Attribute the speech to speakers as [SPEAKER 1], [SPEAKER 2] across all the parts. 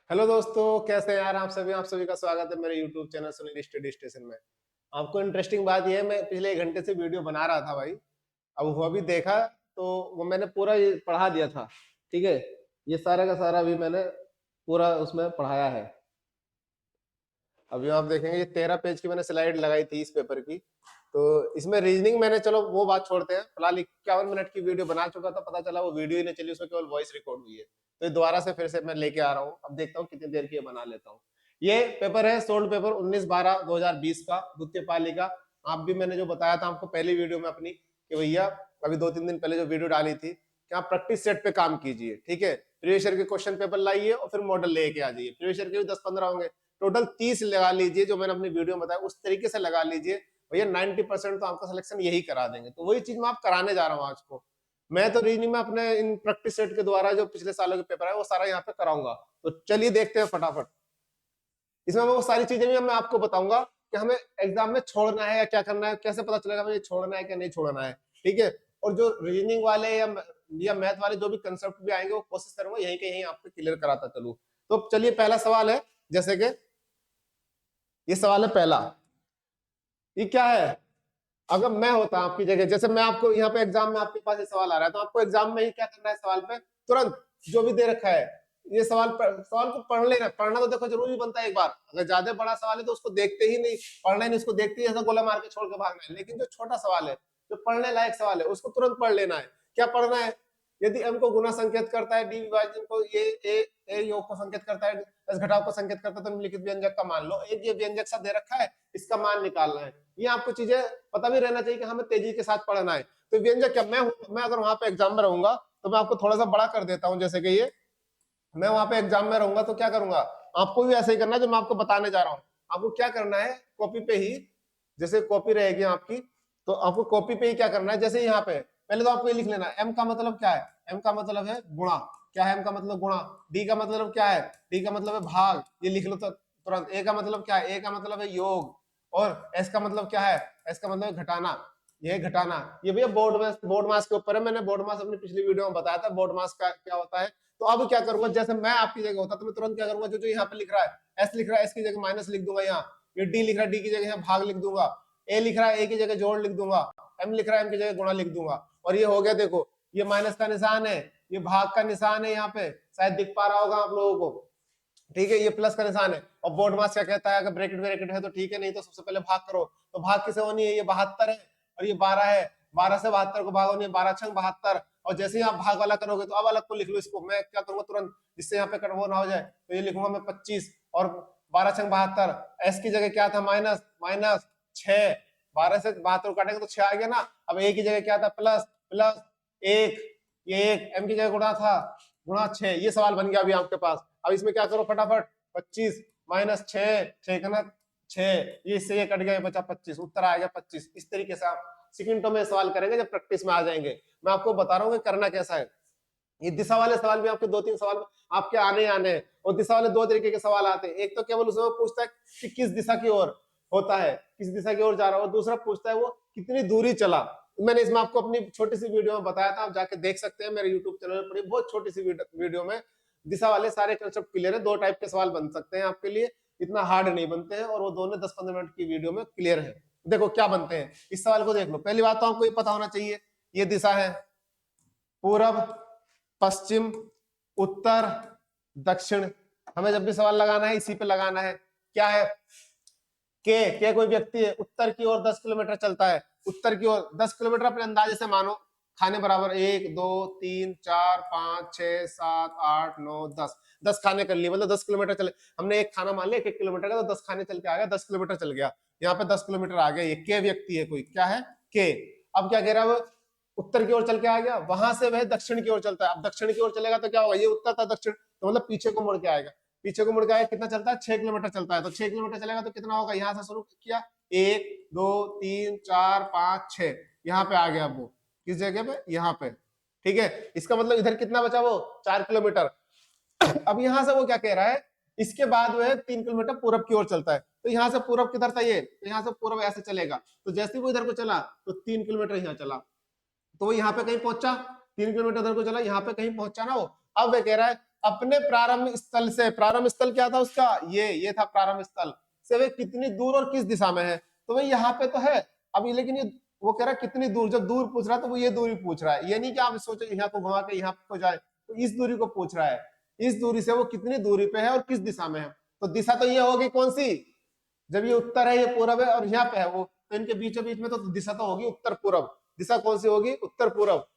[SPEAKER 1] Hello दोस्तों, कैसे हैं यार आप सभी का स्वागत है मेरे YouTube channel Sunil study station में। आपको इंटरेस्टिंग बात यह है, मैं पिछले 1 घंटे से वीडियो बना रहा था भाई। अब वो अभी देखा तो वो मैंने पूरा ये पढ़ा दिया था। ठीक है, ये सारा का सारा भी मैंने पूरा उसमें पढ़ाया है। अभी आप देखेंगे ये 13 पेज की मैंने स्लाइड लगाई थी इस पेपर की। तो इसमें रीजनिंग मैंने, चलो वो बात छोड़ते हैं, फिलहाल 51 मिनट की वीडियो बना चुका था, पता चला वो वीडियो ही नहीं चली, उसमें केवल वॉइस रिकॉर्ड हुई है। तो ये दोबारा से फिर से मैं लेके आ रहा हूँ, अब देखता हूँ कितनी देर की ये बना लेता हूँ। ये पेपर है सोल्ड पेपर 19/12/2020 का द्वितीय पाली का। आप भी, मैंने जो बताया था आपको पहली वीडियो में अपनी कि भैया अभी 2-3 दिन पहले जो वीडियो डाली थी कि आप प्रैक्टिस सेट पे काम कीजिए। ठीक है, प्रीवियस ईयर के क्वेश्चन पेपर लाइए और फिर मॉडल लेके आ जाइए। प्रीवियस ईयर के भी 10-15 होंगे, टोटल 30 लगा लीजिए। जो मैंने अपनी वीडियो में बताया उस तरीके से लगा लीजिए, भैया 90% तो आपका सिलेक्शन यही करा देंगे। तो वही चीज मैं आप कराने जा रहा हूँ आज को। मैं तो रीजनिंग में अपने इन प्रैक्टिस सेट के द्वारा जो पिछले सालों के पेपर है वो सारा यहाँ पे कराऊंगा। तो चलिए देखते हैं फटाफट। इसमें मैं वो सारी चीजें भी मैं आपको बताऊंगा कि हमें एग्जाम में छोड़ना है या क्या करना है, कैसे पता चलेगा हमें छोड़ना है क्या नहीं छोड़ना है। ठीक है, और जो रीजनिंग वाले या मैथ वाले जो भी कंसेप्ट भी आएंगे वो कोशिश करूंगा यहीं के यहीं आपको क्लियर कराता चलूं। तो चलिए पहला सवाल है, जैसे कि ये सवाल है पहला। ये क्या है? अगर मैं होता आपकी जगह, जैसे मैं आपको यहाँ पे एग्जाम में आपके पास ये सवाल आ रहा है, तो आपको एग्जाम में ही क्या करना है, सवाल पे तुरंत जो भी दे रखा है ये सवाल को पढ़ लेना। पढ़ना तो देखो जरूरी बनता है। एक बार अगर ज्यादा बड़ा सवाल है तो उसको देखते ही नहीं, पढ़ना ही नहीं, उसको देखते ही ऐसा गोला मार के छोड़ के भागना है। लेकिन जो छोटा सवाल है, जो पढ़ने लायक सवाल है, उसको तुरंत पढ़ लेना है। क्या पढ़ना है? यदि m को गुना संकेत करता है, डी विभाजन को ए योग को संकेत करता है, s घटाव को संकेत करता है, तो निम्नलिखित व्यंजक का मान लो। एक ये व्यंजक सा दे रखा है, इसका मान निकालना है। ये आपको चीजें पता भी रहना चाहिए कि हमें तेजी के साथ पढ़ना है। तो व्यंजक क्या, मैं अगर वहां पे एग्जाम में रहूंगा तो मैं आपको थोड़ा सा बड़ा कर देता हूं। जैसे कि ये मैं वहां पे एग्जाम में रहूंगा तो क्या करूंगा, आपको भी ऐसा ही करना है जो मैं आपको बताने जा रहा हूँ। आपको क्या करना है, कॉपी पे ही, जैसे कॉपी रहेगी आपकी, तो आपको कॉपी पे ही क्या करना है, जैसे यहाँ पे पहले तो आपको ये लिख लेना है एम का मतलब क्या है। एम का मतलब है गुणा। क्या है एम का मतलब? गुणा। डी का मतलब क्या है? डी का मतलब है भाग, ये लिख लो तो तुरंत। ए का मतलब क्या है? ए का मतलब है योग। और एस का मतलब क्या है? एस का मतलब घटाना। ये घटाना, ये भैया बोर्ड मास के ऊपर है। मैंने बोर्ड मास अपनी पिछली वीडियो में बताया था बोर्ड मास का क्या होता है। तो अब क्या करूंगा, जैसे मैं आपकी जगह होता तो मैं तुरंत क्या करूंगा, जो जो यहाँ पे लिख रहा है एस लिख रहा है, एस की जगह माइनस लिख दूंगा। यहाँ ये डी लिख रहा है, डी की जगह यहाँ भाग लिख दूंगा। ए लिख रहा है, ए की जगह जोड़ लिख दूंगा। एम लिख रहा है, एम की जगह गुणा लिख दूंगा। और ये हो गया, देखो ये माइनस का निशान है, ये भाग का निशान है, यहाँ पे शायद दिख पा रहा होगा आप लोगों को। ठीक है, ये प्लस का निशान है। और बोर्ड मास क्या कहता है, अगर ब्रैकेट ब्रैकेट है तो ठीक है, नहीं तो सबसे पहले भाग करो। तो भाग किसे होनी है? ये 72 है और ये 12 है। 12 से 72 को भाग होनी है, 12 छंग 72। और जैसे ही आप भाग वाला करोगे तो अब अलग को लिख लो इसको। मैं क्या करूंगा तुरंत, जिससे यहाँ पे वो ना हो जाए, तो ये लिखूंगा मैं 25 और 12 छंग 72। एस की जगह क्या था? Minus, minus 6। 12 से 72 काटेंगे तो 6 आ गया ना। अब ए की जगह क्या था? Plus, plus 1। ये 1 एम की जगह गुणा था, गुणा 6। ये सवाल बन गया अभी आपके पास। अब इसमें क्या करो फटाफट, 25 माइनस 6, 6 का ना 6, ये इससे ये कट गया, बचा 25, उत्तर आएगा 25। इस तरीके से आप सेकंडों में सवाल करेंगे जब प्रैक्टिस में आ जाएंगे। मैं आपको बता रहा हूँ करना कैसा है। ये दिशा वाले सवाल भी आपके 2-3 सवाल आपके आने आने हैं। और दिशा वाले 2 तरीके के सवाल आते हैं। एक तो केवल उसमें पूछता है कि किस दिशा की ओर होता है, किस दिशा की ओर जा रहा है। और दूसरा पूछता है वो कितनी दूरी चला। मैंने इसमें आपको अपनी छोटी सी वीडियो में बताया था, आप जाके देख सकते हैं मेरे यूट्यूब चैनल पर। बहुत छोटी सी वीडियो में दिशा वाले सारे कंसेप्ट क्लियर है। 2 टाइप के सवाल बन सकते हैं आपके लिए, इतना हार्ड नहीं बनते हैं। और वो दोनों 10-15 मिनट की वीडियो में क्लियर है। देखो क्या बनते हैं, इस सवाल को देख लो। पहली बात तो आपको ये पता होना चाहिए, ये दिशा है पूरब, पश्चिम, उत्तर, दक्षिण। हमें जब भी सवाल लगाना है इसी पे लगाना है। क्या है? के कोई व्यक्ति है, उत्तर की ओर 10 किलोमीटर चलता है। उत्तर की ओर 10 किलोमीटर अपने अंदाजे से मानो, खाने बराबर 1 2 3 4 5 6 7 8 9 10। 10 खाने कर लिए, मतलब 10 किलोमीटर चले। हमने एक खाना मान लिया 1 किलोमीटर का, तो 10 खाने चल के आ गया, 10 किलोमीटर चल गया। यहाँ पे 10 किलोमीटर आ गया। ये के व्यक्ति है कोई, क्या है? के। अब क्या कह रहा है वो? उत्तर की ओर चल के आ गया, वहां से वह दक्षिण की ओर चलता है। अब दक्षिण की ओर चलेगा तो क्या होगा? ये उत्तर था, दक्षिण, तो मतलब पीछे को मुड़ के आएगा। पीछे को मुड़ के आएगा, कितना चलता है? 6 किलोमीटर चलता है। तो 6 किलोमीटर चलेगा तो कितना होगा? यहाँ से शुरू किया, 1 2 3 4 5 6, यहाँ पे आ गया। अब वो किस जगह पे? यहाँ पे। ठीक है, इसका मतलब इधर कितना बचा? वो 4 किलोमीटर। अब यहाँ से वो क्या कह रहा है, इसके बाद वह 3 किलोमीटर पूरब की ओर चलता है। तो यहाँ से पूरब किधर था? ये, तो यहाँ से पूरब ऐसे चलेगा। तो जैसे वो इधर को चला तो 3 किलोमीटर यहाँ चला, तो वो यहाँ पे कहीं पहुंचा। 3 किलोमीटर उधर को चला, यहाँ पे कहीं पहुंचा ना वो। अब वे कह रहा है अपने प्रारंभ स्थल से, प्रारंभ स्थल क्या था उसका, ये था प्रारंभ स्थल से, वे कितनी दूर और किस दिशा में है, तो भाई यहाँ पे तो है अभी, लेकिन ये वो कह रहा है कितनी दूर, जब दूर पूछ रहा है तो वो ये दूरी पूछ रहा है, ये नहीं कि आप सोचो यहाँ को घुमा के यहाँ को जाए, तो इस दूरी को पूछ रहा है, इस दूरी से वो कितनी दूरी पे है और किस दिशा में है, तो दिशा तो ये होगी कौन सी, जब ये उत्तर है, ये पूरब है और यहाँ पे है वो, तो इनके बीचों बीच में तो दिशा तो होगी उत्तर पूरब, दिशा कौन सी होगी, उत्तर पूरब।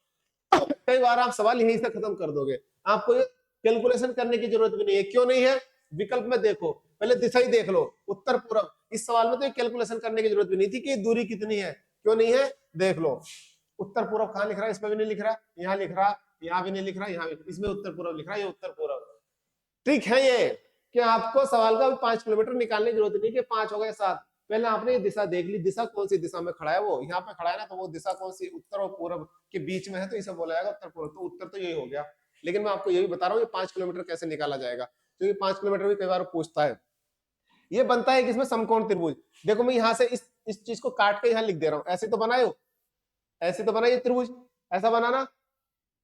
[SPEAKER 1] कई बार आप सवाल यहीं से खत्म कर दोगे, आपको कैलकुलेशन करने की जरूरत भी नहीं है, क्यों नहीं है, विकल्प में देखो, पहले दिशा ही देख लो, उत्तर पूरब, इस सवाल में तो कैलकुलेशन करने की जरूरत भी नहीं थी कि दूरी कितनी है, क्यों नहीं है, देख लो, उत्तर पूरब कहाँ लिख रहा है, इसमें भी नहीं लिख रहा, यहाँ लिख रहा, यहाँ भी नहीं लिख रहा, यहाँ भी, इसमें उत्तर पूरब लिख रहा है, ये उत्तर पूरब, ठीक है। ये कि आपको सवाल का 5 किलोमीटर निकालने की जरूरत नहीं कि 5 हो गए 7, पहले आपने ये दिशा देख ली, दिशा कौन सी दिशा में खड़ा है, वो यहाँ पे खड़ा है ना, तो वो दिशा कौन सी, उत्तर और पूर्व के बीच में है, तो इसे बोला जाएगा उत्तर पूर्व, तो उत्तर तो यही हो गया। लेकिन मैं आपको ये भी बता रहा हूँ, ये 5 किलोमीटर कैसे निकाला जाएगा, क्योंकि 5 किलोमीटर भी कई बार पूछता है। ये बनता है कि इसमें समकोण त्रिभुज, देखो मैं यहाँ से इस चीज को काट के यहाँ लिख दे रहा हूँ, ऐसे तो बनाए हो, ऐसे तो बनाइए त्रिभुज, ऐसा बनाना,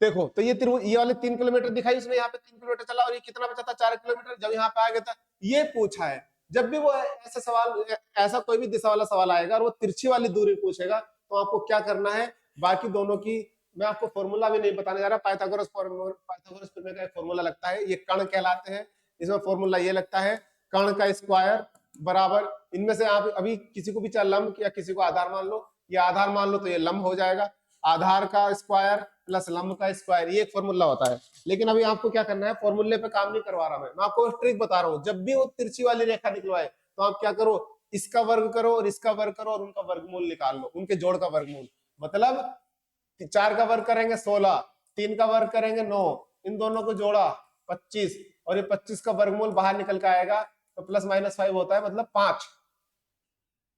[SPEAKER 1] देखो तो ये त्रिभुज, ये वाले 3 किलोमीटर दिखाई उसने, यहाँ पे 3 किलोमीटर चला और ये कितना बचा था, 4 किलोमीटर, जब यहाँ पे आ गया था, ये पूछा है। जब भी वो ऐसा सवाल, ऐसा कोई भी दिशा वाला सवाल आएगा और वो तिरछी वाली दूरी पूछेगा, तो आपको क्या करना है, बाकी दोनों की मैं आपको फॉर्मूला भी नहीं बताने जा रहा, पाइथागोरस प्रमेय का एक फॉर्मूला लगता है, ये कण कहलाते हैं, इसमें फॉर्मूला ये लगता है, कण का स्क्वायर बराबर, इनमें से आप अभी किसी को भी चाहे लंब या किसी को आधार मान लो, ये आधार मान लो तो ये लंब हो जाएगा, आधार का स्क्वायर प्लस लंब का स्क्वायर, ये एक फॉर्मूला होता है। लेकिन अभी आपको क्या करना है, फॉर्मूले पे काम नहीं करवा रहा मैं आपको ट्रिक बता रहा हूँ, जब भी वो तिरछी वाली रेखा निकलवाए तो आप क्या करो, इसका वर्ग करो और इसका वर्ग करो और उनका वर्गमूल निकाल लो, उनके जोड़ का वर्गमूल, मतलब 4 का वर्ग करेंगे 16, 3 का वर्ग करेंगे 9, इन दोनों को जोड़ा 25, और ये 25 का वर्गमूल बाहर निकल के आएगा तो प्लस माइनस 5 होता है, मतलब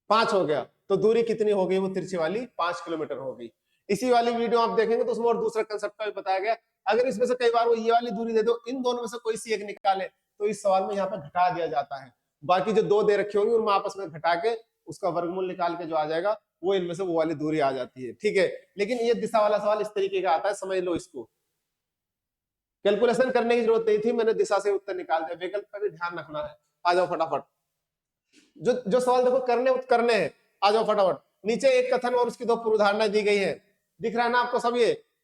[SPEAKER 1] 5 हो गया, तो दूरी कितनी हो गई, वो तिरछी वाली 5 किलोमीटर हो गई। इसी वाली वीडियो आप देखेंगे तो उसमें और दूसरा कंसेप्ट का भी बताया गया, अगर इसमें से कई बार वो ये वाली दूरी दे दो, इन दोनों में से कोई सी एक निकाले तो इस सवाल में यहाँ पे घटा दिया जाता है, बाकी जो 2 दे रखी होंगी उनमें आपस में घटा के उसका वर्गमूल निकाल के जो आ जाएगा वो इनमें से वो वाली दूरी आ जाती है, ठीक है। लेकिन ये दिशा वाला सवाल इस तरीके का आता है, समझ लो इसको, कैलकुलेशन करने की जरूरत नहीं थी, मैंने दिशा से उत्तर निकाल दिया, विकल्प पर भी ध्यान रखना है। आ जाओ फटाफट, जो सवाल देखो करने हैं, आ जाओ फटाफट। नीचे एक कथन और उसकी 2 पूर्वधारणाएं दी गई है, दिख रहा है ना आपको सब,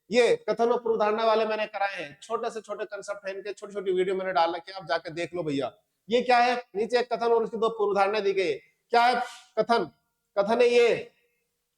[SPEAKER 1] ये कथन और पूर्वधारणा वाले मैंने कराए हैं, छोटे से छोटे कंसेप्ट है इनके, छोटी छोटी वीडियो मैंने डाल रखी है, आप जाकर देख लो भैया। ये क्या है, नीचे एक कथन और उसकी 2 पूर्वधारणाएं दी गई है, क्या है कथन, कथन है ये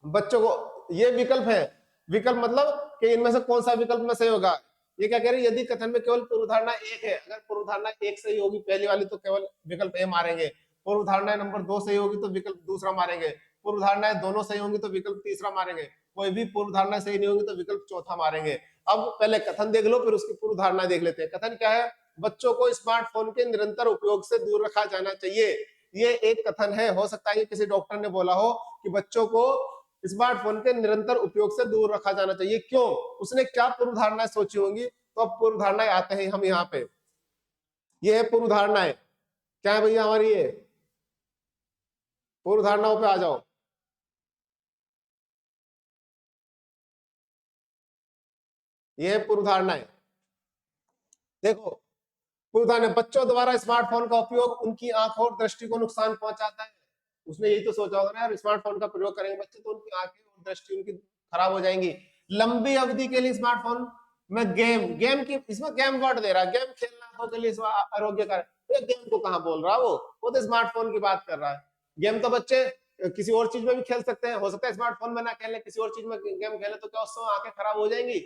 [SPEAKER 1] बच्चों को, ये विकल्प है, विकल्प मतलब कि इनमें से कौन सा विकल्प में सही होगा, ये क्या कह रहे हैं, यदि कथन में केवल पूर्वधारणा एक है, अगर पूर्वधारणा एक सही होगी पहली वाली तो केवल विकल्प ए मारेंगे, पूर्वधारणा नंबर 2 सही होगी तो विकल्प दूसरा मारेंगे, पूर्वधारणाएं दोनों सही होंगी तो विकल्प तीसरा मारेंगे, कोई भी पूर्वधारणा सही नहीं होगी तो विकल्प चौथा मारेंगे। अब पहले कथन देख लो फिर उसकी पूर्वधारणा देख लेते हैं। कथन क्या है, बच्चों को स्मार्टफोन के निरंतर उपयोग से दूर रखा जाना चाहिए, ये एक कथन है, हो सकता है किसी डॉक्टर ने बोला हो कि बच्चों को स्मार्टफोन के निरंतर उपयोग से दूर रखा जाना चाहिए, क्यों, उसने क्या पूर्वधारणाएं सोची होंगी, तो अब पूर्वधारणाएं आते हैं हम यहाँ पे, ये है पूर्वधारणाएं, क्या है भैया हमारी, ये पूर्वधारणाओं पे आ जाओ, ये है पूर्वधारणाएं, देखो पूर्वधारणा, बच्चों द्वारा स्मार्टफोन का उपयोग उनकी आंखों और दृष्टि को नुकसान पहुंचाता है, उसने यही तो सोचा होगा ना यार, स्मार्टफोन का प्रयोग करेंगे बच्चे तो उनकी आंखें और दृष्टि उनकी खराब हो जाएंगी। लंबी अवधि के लिए स्मार्टफोन में गेम की, इसमें गेम वर्ड दे रहा है, गेम खेलना आंखों के लिए आरोग्यकर, गेम को कहां बोल रहा है, वो तो स्मार्टफोन की बात कर रहा है। गेम तो बच्चे किसी और चीज में भी खेल सकते हैं, हो सकता है स्मार्टफोन में ना खेले, किसी और चीज में गेम खेले तो क्या उससे आंखें खराब हो जाएंगी,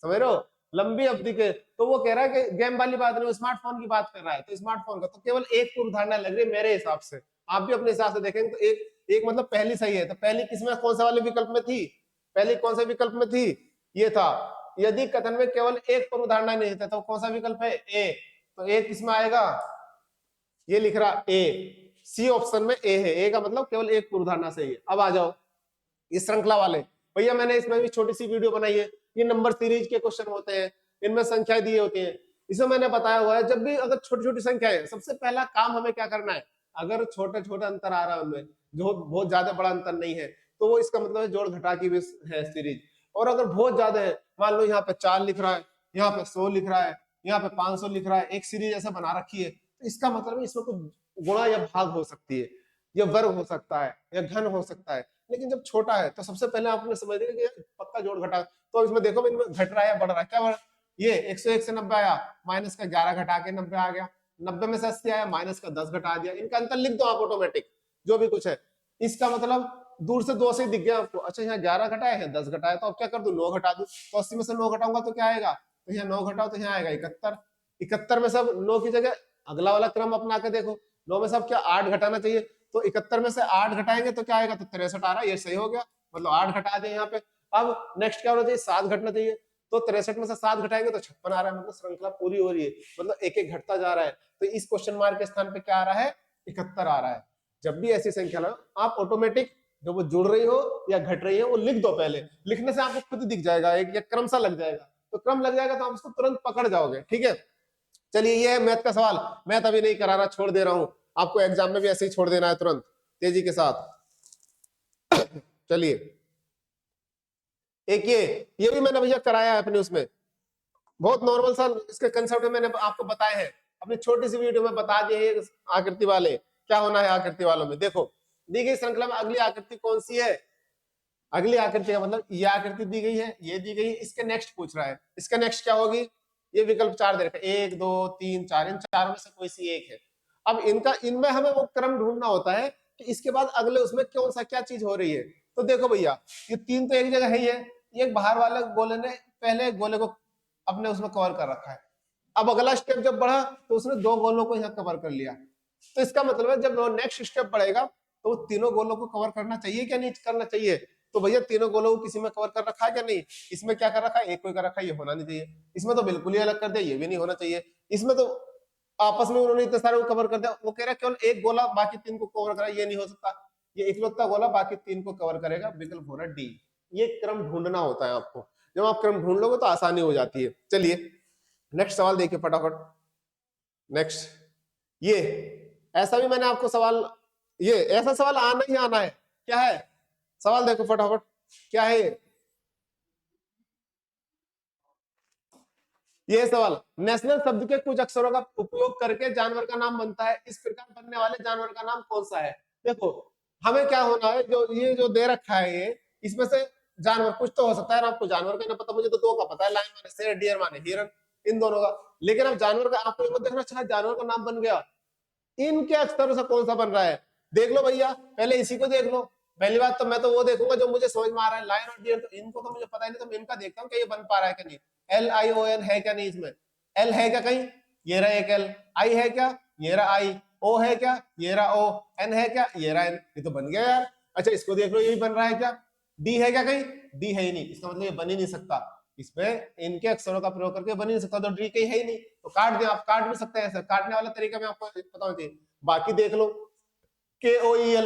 [SPEAKER 1] समझ रहे हो, लंबी अवधि के, तो वो कह रहा है कि गेम वाली बात नहीं, स्मार्टफोन की बात कर रहा है, तो स्मार्टफोन का तो केवल एक पूर्वधारणा लग रही है मेरे हिसाब से, आप भी अपने हिसाब से देखेंगे तो एक मतलब पहली सही है, तो पहली किसमें कौन सा वाले विकल्प में थी, पहली कौन से विकल्प में थी, ये था, यदि कथन में केवल एक पूर्वधारणा नहीं था तो कौन सा विकल्प है, ए, तो ए किसमें आएगा, ये लिख रहा ए, सी ऑप्शन में ए है, ए का मतलब केवल एक पूर्वधारणा सही है। अब आ जाओ इस श्रृंखला वाले, भैया मैंने इसमें भी छोटी सी वीडियो बनाई है, ये नंबर सीरीज के क्वेश्चन होते हैं, इनमें संख्याएं दी होती हैं, इसमें मैंने बताया हुआ है जब भी अगर छोटी छोटी संख्या है, सबसे पहला काम हमें क्या करना है, अगर छोटे छोटे अंतर आ रहा है उनमें, जो बहुत ज्यादा बड़ा अंतर नहीं है, तो वो इसका मतलब है जोड़ घटा की भी है सीरीज, और अगर बहुत ज्यादा है, मान लो यहाँ पे 4 लिख रहा है, यहाँ पे 100 लिख रहा है, यहाँ पे 500 लिख रहा है, एक सीरीज ऐसा बना रखी है, तो इसका मतलब इसमें कुछ गुणा या भाग हो सकती है, या वर्ग हो सकता है, या घन हो सकता है। लेकिन जब छोटा है तो सबसे पहले आपने समझ लिया कि पक्का जोड़ घटा, तो इसमें देखो इनमें घट रहा है या बढ़ रहा है, क्या बढ़, ये 101 से 90 आया, माइनस का 11 घटा के 90 आ गया, 90 में से 80 आया, माइनस का 10 घटा दिया, इनका अंतर लिख दो आप ऑटोमेटिक, जो भी कुछ है। इसका मतलब दूर से 2 से दिख गया आपको, अच्छा यहाँ 11 घटाया है, 10 घटाया, तो अब क्या कर दू, 9 घटा दू, तो 80 में से 9 घटाऊंगा तो क्या आएगा, तो यहाँ 9 घटाओ तो यहाँ आएगा 71, 71 में सब 9 की जगह अगला वाला क्रम अपना के देखो, 9 में सब क्या 8 घटाना चाहिए, तो 71 में से 8 घटाएंगे तो क्या आएगा, तो 63 आ रहा है, ये सही हो गया, मतलब 8 घटा दिए यहाँ पे। अब नेक्स्ट क्या होना चाहिए, 7 घटना चाहिए, तो 63 में से 7 घटाएंगे तो 56 आ रहा है, मतलब श्रृंखला पूरी हो रही है, मतलब एक एक घटता जा रहा है, तो इस क्वेश्चन मार्क के स्थान पे क्या आ रहा है, 71 आ रहा है। जब भी ऐसी संख्या लो आप ऑटोमेटिक जो वो जुड़ रही हो या घट रही है वो लिख दो, पहले लिखने से आपको खुद दिख जाएगा, एक क्रम सा लग जाएगा, तो क्रम लग जाएगा तो आप उसको तुरंत पकड़ जाओगे, ठीक है। चलिए ये है मैथ का सवाल, मैथ अभी नहीं करा रहा, छोड़ दे रहा हूं, आपको एग्जाम में भी ऐसे ही छोड़ देना है तुरंत तेजी के साथ। चलिए एक ये भी मैंने भैया कराया है अपने उसमें, बहुत नॉर्मल सा इसके कंसेप्ट मैंने आपको बताए हैं, अपनी छोटी सी वीडियो में बता दिए आकृति वाले, क्या होना है आकृति वालों में। देखो दी गई श्रृंखला में अगली आकृति कौन सी है, अगली आकृति का मतलब ये आकृति दी गई है, ये दी गई है, इसके नेक्स्ट पूछ रहा है, इसका नेक्स्ट क्या होगी, ये विकल्प 4 दे रखा है, 1 2 3 4, इन चारों में से कोई सी एक है। अब इनका इनमें हमें वो क्रम ढूंढना होता है कि इसके बाद अगले उसमें कौन सा क्या चीज हो रही है। तो देखो भैया ये 3 तो एक जगह है ही है, ये बाहर वाले गोले ने पहले गोले को अपने उसमें कवर कर रखा है, अब अगला स्टेप जब बढ़ा तो उसने 2 गोलों को यहाँ कवर कर लिया, तो इसका मतलब है जब नेक्स्ट स्टेप बढ़ेगा तो वो तीनों गोलों को कवर करना चाहिए क्या नहीं करना चाहिए, तो भैया तीनों गोलों को किसी में कवर कर रखा है क्या नहीं, इसमें क्या कर रखा है, एक कोई कर रखा है, ये होना नहीं चाहिए, इसमें तो बिल्कुल ही अलग कर दिया, ये भी नहीं होना चाहिए, इसमें तो आपस में उन्होंने इतने सारे को कवर कर दिया, वो कह रहा है केवल एक गोला बाकी 3 को कवर करा, ये नहीं हो सकता, ये इकलौता गोला बाकी 3 को कवर करेगा, विकल्प होना डी। ये क्रम ढूंढना होता है आपको, जब आप क्रम ढूंढ लोगे तो आसानी हो जाती है। चलिए नेक्स्ट सवाल देखिए फटाफट, नेक्स्ट ये ऐसा भी मैंने आपको सवाल, ये ऐसा सवाल आना ही आना है, क्या है सवाल देखो फटाफट, क्या है ये सवाल, नेशनल शब्द के कुछ अक्षरों का उपयोग करके जानवर का नाम बनता है, इस प्रकार बनने वाले जानवर का नाम कौन सा है। देखो हमें क्या होना है, जो ये जो दे रखा है ये, इसमें से जानवर कुछ तो हो सकता है ना, आपको जानवर का ना पता, मुझे तो 2 का पता है, लाइन माने शेर, डियर माने हिरन, इन दोनों का, लेकिन अब जानवर का आपको ये देखना अच्छा जानवर का नाम बन गया, इनके अक्षरों से कौन सा बन रहा है, देख लो भैया पहले इसी को देख लो, पहली बात तो मैं तो वो देखूंगा जो मुझे समझ में आ रहा है, लायन और डियर तो इनको तो मुझे पता ही नहीं, तो मैं इनका देखता हूँ कि ये बन पा रहा है क्या नहीं, LION है क्या नहीं, इसमें एल है क्या कहीं, ये रहा एक एल, आई है क्या, ये रहा आई, ओ है क्या, ये रहा ओ, एन है क्या, ये रहा एन, ये तो बन गया यार। अच्छा इसको देख लो ये भी बन रहा है क्या, डी है क्या कहीं, डी है ही नहीं, इसका मतलब ये बन ही नहीं सकता, इसमें इनके अक्षरों का प्रयोग करके बन ही नहीं सकता, तो डी कहीं है ही नहीं, तो काट दे, आप काट भी सकते हैं ऐसे, काटने वाला तरीका मैं आपको पता होना चाहिए। बाकी देख लो KOEL,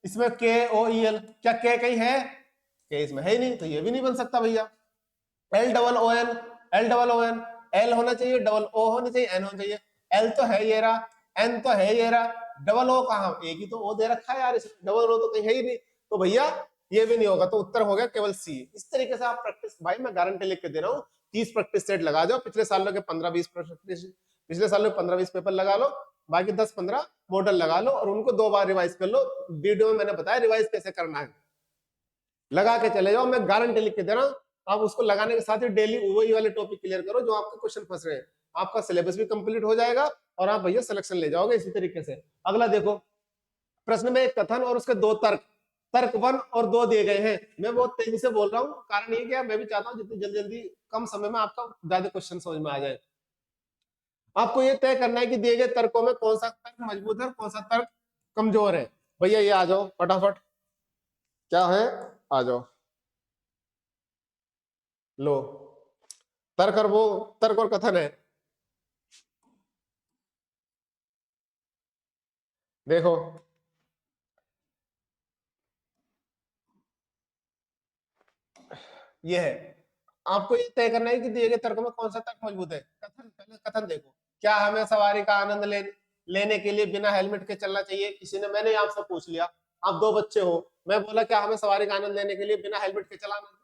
[SPEAKER 1] इसमें KOEL क्या के कहीं है, के इसमें है ही नहीं, तो ये भी नहीं बन सकता भैया। LOON, LOON, एल होना चाहिए, डबल ओ होना चाहिए, एन होना चाहिए, एल तो है ये रहा, एन तो है ये रहा, डबल ओ कहां, एक ही तो ओ दे रखा है यार, इसमें डबल ओ तो कहीं है ही नहीं, तो भैया ये भी नहीं होगा, तो उत्तर हो गया केवल सी। इस तरीके से आप प्रैक्टिस, भाई मैं गारंटी लिख के दे रहा हूँ, 30 प्रैक्टिस सेट लगा जाओ, पिछले सालों के 15-20 पिछले सालों में 15-20 पेपर लगा लो, बाकी 10-15 मॉडल लगा लो और उनको 2 बार रिवाइज कर लो, वीडियो में मैंने बताया रिवाइज कैसे करना है, लगा के चले जाओ, मैं गारंटी लिख के दे रहा हूँ। आप उसको लगाने के साथ ही डेली वही वाले टॉपिक क्लियर करो जो आपके क्वेश्चन फंस रहे हैं, आपका सिलेबस भी कंप्लीट हो जाएगा और आप भैया सिलेक्शन ले जाओगे इसी तरीके से। अगला देखो, प्रश्न में एक कथन और उसके 2 तर्क, तर्क 1 और 2 दिए गए हैं, मैं बहुत तेजी से बोल रहा हूँ, कारण ये क्या मैं भी चाहता हूँ जितनी जल्दी जल्दी कम समय में आपका ज्यादा क्वेश्चन समझ में आ जाए। आपको ये तय करना है कि दिए गए तर्कों में कौन सा तर्क मजबूत है, कौन सा तर्क कमजोर है। भैया ये आ जाओ फटाफट, क्या है आ जाओ, लो तर्क और वो तर्क और कथन है, देखो ये है, आपको ये तय करना है कि दिए गए तर्क में कौन सा तर्क मजबूत है। कथन, पहले कथन देखो, क्या हमें सवारी का आनंद लेने के लिए बिना हेलमेट के चलना चाहिए, किसी ने, मैंने आपसे पूछ लिया, आप 2 बच्चे हो, मैं बोला क्या हमें सवारी का आनंद लेने के लिए बिना हेलमेट के चलाना,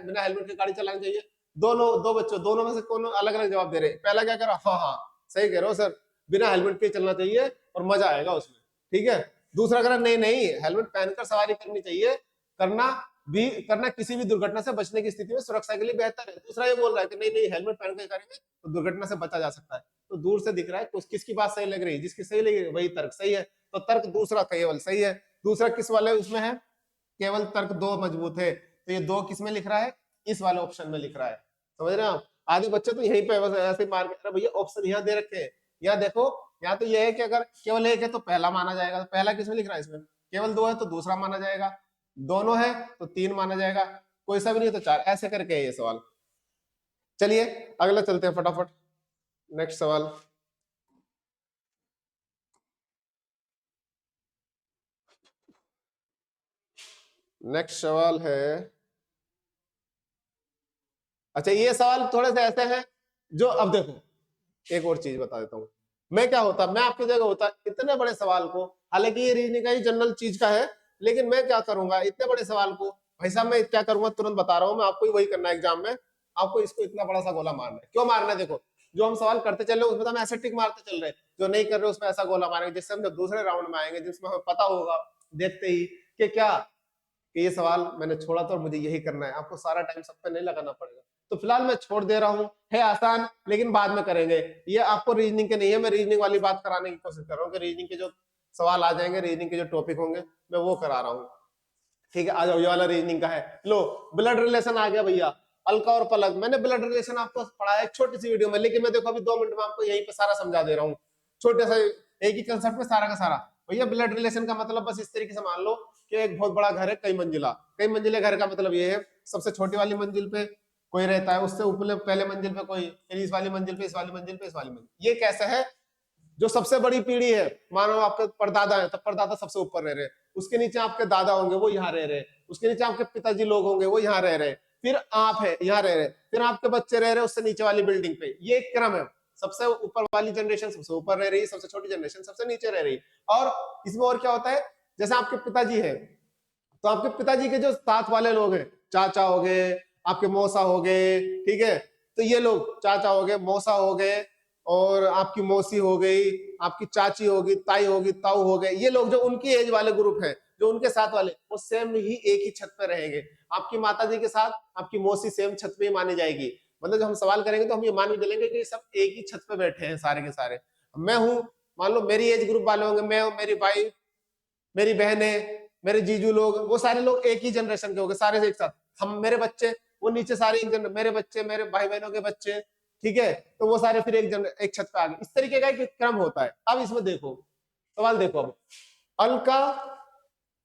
[SPEAKER 1] बिना हेलमेट के गाड़ी चलानी चाहिए, दोनों दो बच्चों दोनों में से कौन अलग अलग जवाब दे रहे हैं। पहला क्या कह रहा, हाँ हाँ सही कह रहे हो सर, बिना हेलमेट के चलना चाहिए और मजा आएगा उसमें, ठीक है। दूसरा कह रहा नहीं नहीं, हेलमेट पहनकर सवारी करनी चाहिए, करना किसी भी दुर्घटना से बचने की स्थिति में सुरक्षा के लिए बेहतर है। दूसरा ये बोल रहा है कि नहीं नहीं, हेलमेट पहन कर करेंगे तो दुर्घटना से बचा जा सकता है। तो दूर से दिख रहा है किसकी बात सही लग रही है, जिसकी सही लगी वही तर्क सही है। तो तर्क दूसरा केवल सही है। दूसरा किस वाले उसमें है, केवल तर्क दो मजबूत है, तो ये दो किस में लिख रहा है, इस वाले ऑप्शन में लिख रहा है। समझ रहे हैं आप। आधे बच्चे तो यहीं पे बस ऐसे मार के, भैया ऑप्शन यहाँ दे रखे हैं, यहाँ देखो, यहाँ तो ये है कि अगर केवल एक है तो पहला माना जाएगा, तो पहला किसमें लिख रहा है, इसमें केवल दो है तो दूसरा माना जाएगा, दोनों है तो तीन माना जाएगा, कोई सा भी नहीं तो चार, ऐसे करके है ये सवाल। चलिए अगला चलते हैं फटाफट, नेक्स्ट सवाल। नेक्स्ट सवाल है, अच्छा ये सवाल थोड़े से ऐसे हैं जो, अब देखो एक और चीज बता देता हूं, मैं क्या होता, मैं आपकी जगह होता, इतने बड़े सवाल को, हालांकि ये रीजनिंग का ही जनरल चीज का है, लेकिन मैं क्या करूंगा इतने बड़े सवाल को, भाई साहब मैं क्या करूंगा तुरंत बता रहा हूं, मैं आपको वही करना है एग्जाम में, आपको इसको इतना बड़ा सा गोला मारना है। क्यों मारना है, देखो जो हम सवाल करते चल रहे हैं उसमें तो हम ऐसे टिक मारते चल रहे हैं, जो नहीं कर रहे उसमें ऐसा गोला मारेंगे, जिससे हम जब दूसरे राउंड में आएंगे जिसमें हमें पता होगा देखते ही कि क्या, कि ये सवाल मैंने छोड़ा था और मुझे यही करना है, आपको सारा टाइम सब पे नहीं लगाना पड़ेगा। तो फिलहाल मैं छोड़ दे रहा हूँ, है आसान लेकिन बाद में करेंगे, ये आपको रीजनिंग के नहीं है, मैं रीजनिंग वाली बात कराने की कोशिश कर रहा हूँ कि रीजनिंग के जो सवाल आ जाएंगे, रीजनिंग के जो टॉपिक होंगे मैं वो करा रहा हूँ, ठीक है। आ जाओ, ये वाला रीजनिंग का है, लो ब्लड रिलेशन आ गया भैया, अलका और पलक, मैंने ब्लड रिलेशन आपको पढ़ाया एक छोटी सी वीडियो में, लेकिन मैं देखो अभी 2 मिनट में आपको यहीं पे सारा समझा दे रहा हूँ, छोटे सा एक ही कंसेप्ट में सारा का सारा। भैया ब्लड रिलेशन का मतलब बस इस तरीके से मान लो कि एक बहुत बड़ा घर है, कई मंजिला, कई मंजिले घर का मतलब ये है, सबसे छोटी वाली मंजिल पे कोई रहता है, उससे ऊपर पहले मंजिल पे कोई, फिर इस वाली मंजिल पे, इस वाली मंजिल पे, इस वाली मंजिल, ये कैसा है, जो सबसे बड़ी पीढ़ी है, मानो आपके परदादा है, तब परदादा सबसे ऊपर रह रहे, उसके नीचे आपके दादा होंगे वो यहाँ रह रहे, उसके नीचे आपके पिताजी लोग होंगे वो यहाँ रह रहे, फिर आप है यहाँ रह रहे, फिर आपके बच्चे रह रहे उससे नीचे वाली बिल्डिंग पे, ये एक क्रम है। सबसे ऊपर वाली जनरेशन सबसे ऊपर रह रही है, सबसे छोटी जनरेशन सबसे नीचे रह रही है। और इसमें और क्या होता है, जैसे आपके पिताजी है तो आपके पिताजी के जो साथ वाले लोग हैं, चाचा हो गए, आपके मौसा हो गए, ठीक है, तो ये लोग चाचा हो गए, मौसा हो गए, और आपकी मौसी हो गई, आपकी चाची होगी, ताई होगी, ताऊ हो गए, ये लोग जो उनकी एज वाले ग्रुप है, जो उनके साथ वाले, वो सेम ही एक ही छत पे रहेंगे। आपकी माता जी के साथ आपकी मौसी सेम छत पे ही मानी जाएगी, मतलब जब हम सवाल करेंगे तो हम ये मान भी लेंगे कि सब एक ही छत पे बैठे हैं सारे के सारे। मैं हूं, मान लो मेरी एज ग्रुप वाले होंगे, मैं, मेरी भाई, मेरी बहनें, मेरे जीजू लोग, वो सारे लोग एक ही जनरेशन के हो गए सारे एक साथ, हम, मेरे बच्चे, वो नीचे सारे मेरे बच्चे, मेरे भाई बहनों के बच्चे, ठीक है, तो वो सारे फिर एक छत पे आ गए, इस तरीके का एक क्रम होता है। अब इसमें देखो सवाल देखो, अब अलका,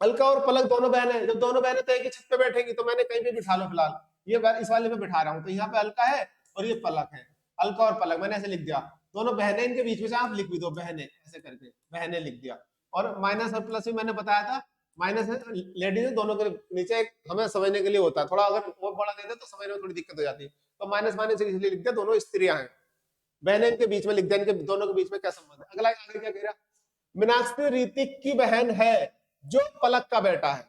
[SPEAKER 1] अलका और पलक दोनों बहनें, जब दोनों बहनें तो एक ही छत पे बैठेंगी तो मैंने कहीं भी बिठा लो, फिलहाल ये इस वाले में बिठा रहा हूं, तो यहाँ पे अलका है और ये पलक है, अलका और पलक मैंने ऐसे लिख दिया, दोनों बहनें, इनके बीच में से आप लिख भी दो बहनें, ऐसे करके बहनें लिख दिया। और माइनस और प्लस भी मैंने बताया था, माइनस लेडीज दोनों के नीचे एक हमें समझने के लिए होता है, थोड़ा अगर वो बड़ा दे दे तो समझने में थोड़ी दिक्कत हो जाती है, तो माइनस माइनस इसलिए लिख दिया, दोनों स्त्रियां हैं, बहनें इनके बीच में लिख दिया, इनके दोनों के बीच में क्या संबंध है। अगला आगे क्या कह रहा, मीनाक्षी ऋतिक की बहन है जो पलक का बेटा है।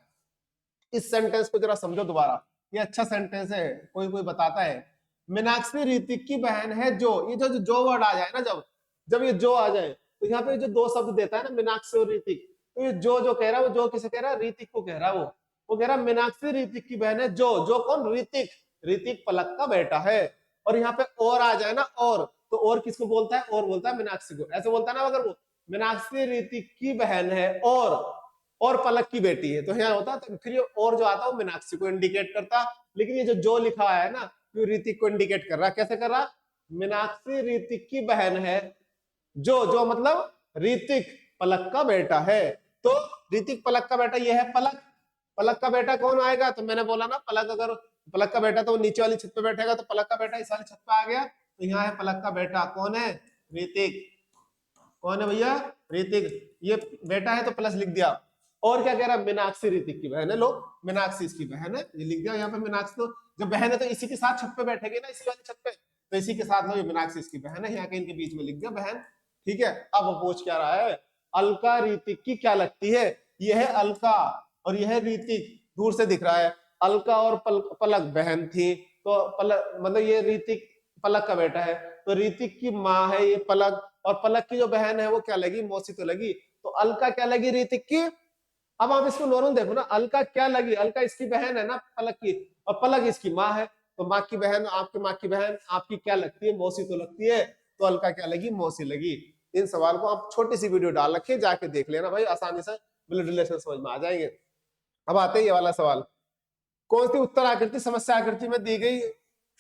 [SPEAKER 1] इस सेंटेंस को जरा समझो दोबारा, ये अच्छा सेंटेंस है, कोई कोई बताता है, मीनाक्षी ऋतिक की बहन है जो, ये जो वर्ड आ जाए ना, जब जब ये जो आ जाए तो यहाँ पे जो दो शब्द देता है ना, मीनाक्षी और ऋतिक, तो ये जो कह रहा है, वो जो किसे कह रहा है, ऋतिक को कह रहा है, वो कह रहा है मीनाक्षी ऋतिक की बहन है जो कौन, ऋतिक, ऋतिक पलक का बेटा है। और यहाँ पे और आ जाए ना, और तो और किसको बोलता है, और बोलता है मीनाक्षी को, ऐसे बोलता है ना, अगर वो मीनाक्षी ऋतिक की बहन है और पलक की बेटी है, तो यहाँ होता, तो फिर ये और जो आता है वो मीनाक्षी को इंडिकेट करता, लेकिन ये जो लिखा है ना, तो ऋतिक को इंडिकेट कर रहा, कैसे कर रहा, मीनाक्षी ऋतिक की बहन है जो मतलब ऋतिक पलक का बेटा है, तो ऋतिक पलक का बेटा ये है पलक, पलक का बेटा कौन आएगा, तो मैंने बोला ना, पलक अगर पलक का बेटा तो नीचे वाली छत पे बैठेगा, तो पलक का बेटा इस वाली छत पे आ गया, तो यहाँ है पलक का बेटा कौन है, ऋतिक, कौन है भैया, ऋतिक, ये बेटा है तो प्लस लिख दिया। और क्या कह रहा है, मीनाक्षी ऋतिक की बहन है, लोग मीनाक्षी इसकी बहन है, ये लिख दिया यहाँ पे मीनाक्षी, तो जब बहन है तो इसी के साथ छत पे बैठेगी ना, इसी वाली छत पे, तो इसी के साथ में मीनाक्षी इसकी बहन है, यहाँ के इनके बीच में लिख दिया बहन, ठीक है। अब वो पूछ क्या रहा है, अलका ऋतिक की क्या लगती है, ये है अलका और यह है ऋतिक, दूर से दिख रहा है, अलका और पलक बहन थी, तो पलक मतलब ये ऋतिक पलक का बेटा है, तो ऋतिक की माँ है ये पलक, और पलक की जो बहन है वो क्या लगी, मौसी तो लगी, तो अलका क्या लगी ऋतिक की। अब आप इसको नॉर्मल देखो ना, अलका क्या लगी, अलका इसकी बहन है ना पलक की, और पलक इसकी माँ है, तो माँ की बहन, आपकी माँ की बहन आपकी क्या लगती है, मौसी तो लगती है, तो अलका क्या लगी, मौसी लगी। इन सवाल को आप छोटी सी वीडियो डाल रखे, जाके देख लेना भाई, आसानी से ब्लड रिलेशन समझ में आ जाएंगे। अब आते हैं ये वाला सवाल, कौन सी उत्तर आकृति समस्या आकृति में दी गई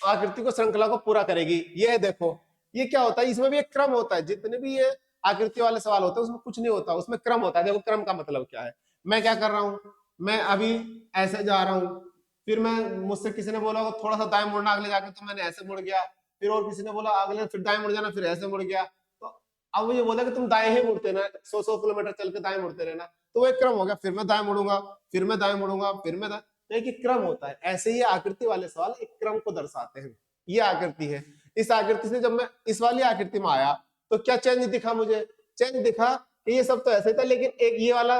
[SPEAKER 1] आकृति को श्रृंखला को पूरा करेगी। ये देखो, ये क्या होता है, इसमें भी एक क्रम होता है, जितने भी ये आकृति वाले सवाल होते हैं उसमें कुछ नहीं होता, उसमें क्रम होता है। देखो क्रम का मतलब क्या है, मैं क्या कर रहा हूं, मैं अभी ऐसे जा रहा हूं, फिर मैं, मुझसे किसी ने बोला थोड़ा सा दाएं मुड़ना अगले जाकर, तो मैंने ऐसे मुड़ गया, फिर और किसी ने बोला अगले फिर दाएं मुड़ जाना, फिर ऐसे मुड़ गया, तो अब ये बोला कि तुम दाएं ही मुड़ते ना, 100 किलोमीटर चल के दाएं मुड़ते रहना, तो वो एक क्रम हो गया, फिर मैं दाएं मुड़ूंगा, फिर मैं दाएं मुड़ूंगा, फिर मैं तो एक क्रम होता है। ऐसे ही आकृति वाले सवाल एक क्रम को दर्शाते हैं। ये आकृति है, इस आकृति से जब मैं इस वाली आकृति में आया तो क्या चेंज दिखा, मुझे चेंज दिखा कि ये सब तो ऐसे था, लेकिन एक ये वाला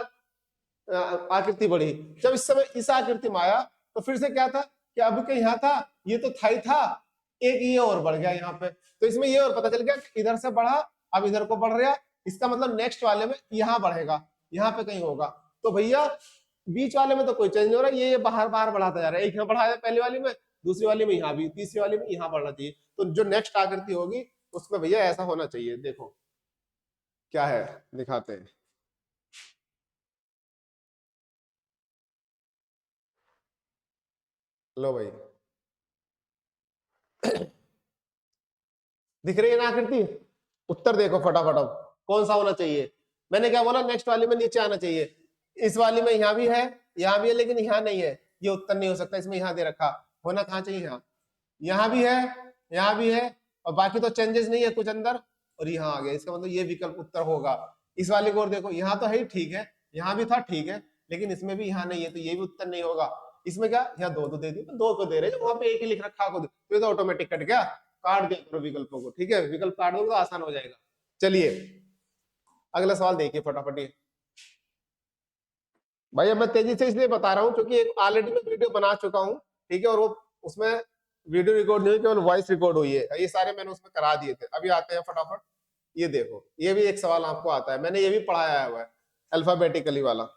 [SPEAKER 1] आकृति बढ़ी। जब इस समय इस आकृति में आया तो फिर से क्या था कि अभी के यहाँ था, ये तो था ही था, एक ये और बढ़ गया यहाँ पे, तो इसमें ये और पता चल गया इधर से बढ़ा, अब इधर को बढ़ रहा, इसका मतलब नेक्स्ट वाले में यहाँ बढ़ेगा, यहाँ पे कहीं होगा। तो भैया बीच वाले में तो कोई चेंज नहीं हो रहा, ये बाहर बाहर बढ़ाता जा रहा है, एक यहाँ बढ़ाया पहली वाली में, दूसरी वाली में यहाँ भी, तीसरी वाली में यहाँ बढ़ना चाहिए, तो जो नेक्स्ट आकृति होगी उसमें भैया ऐसा होना चाहिए। देखो क्या है, दिखाते हैं। लो भाई दिख रही है ना आकृति, उत्तर देखो फटाफट, अब कौन सा होना चाहिए। मैंने क्या बोला, नेक्स्ट वाली में नीचे आना चाहिए, इस वाली में यहाँ भी है, यहाँ भी है, लेकिन यहाँ नहीं है, ये उत्तर नहीं हो सकता, इसमें यहाँ दे रखा, होना कहाँ चाहिए, यहाँ, यहाँ भी है, यहाँ भी है, और बाकी तो चेंजेस नहीं है कुछ अंदर, और यहाँ आ गया, इसका मतलब ये विकल्प उत्तर होगा। इस वाले को और देखो, यहाँ तो है ही ठीक है, यहाँ भी था ठीक है, लेकिन इसमें भी यहाँ नहीं है, तो ये भी उत्तर नहीं होगा। इसमें क्या, यहाँ दो दो दे दी, तो दो को दे रहे, वहां पे एक ही लिख रखा को, तो ऑटोमेटिक कट गया, काट दिया करो विकल्पों को, ठीक है, विकल्प काट दो तो आसान हो जाएगा। चलिए अगला सवाल देखिए फटाफट। भाई अब मैं तेजी से इसलिए बता रहा हूँ क्योंकि एक ऑलरेडी मैं वीडियो बना चुका हूँ, ठीक है, और वो उसमें वीडियो रिकॉर्ड नहीं हुई, केवल वॉइस रिकॉर्ड हुई है, ये सारे मैंने उसमें करा दिए थे। अभी आते हैं फटाफट, ये देखो, ये भी एक सवाल आपको आता है, मैंने ये भी पढ़ाया हुआ है, अल्फाबेटिकली वाला,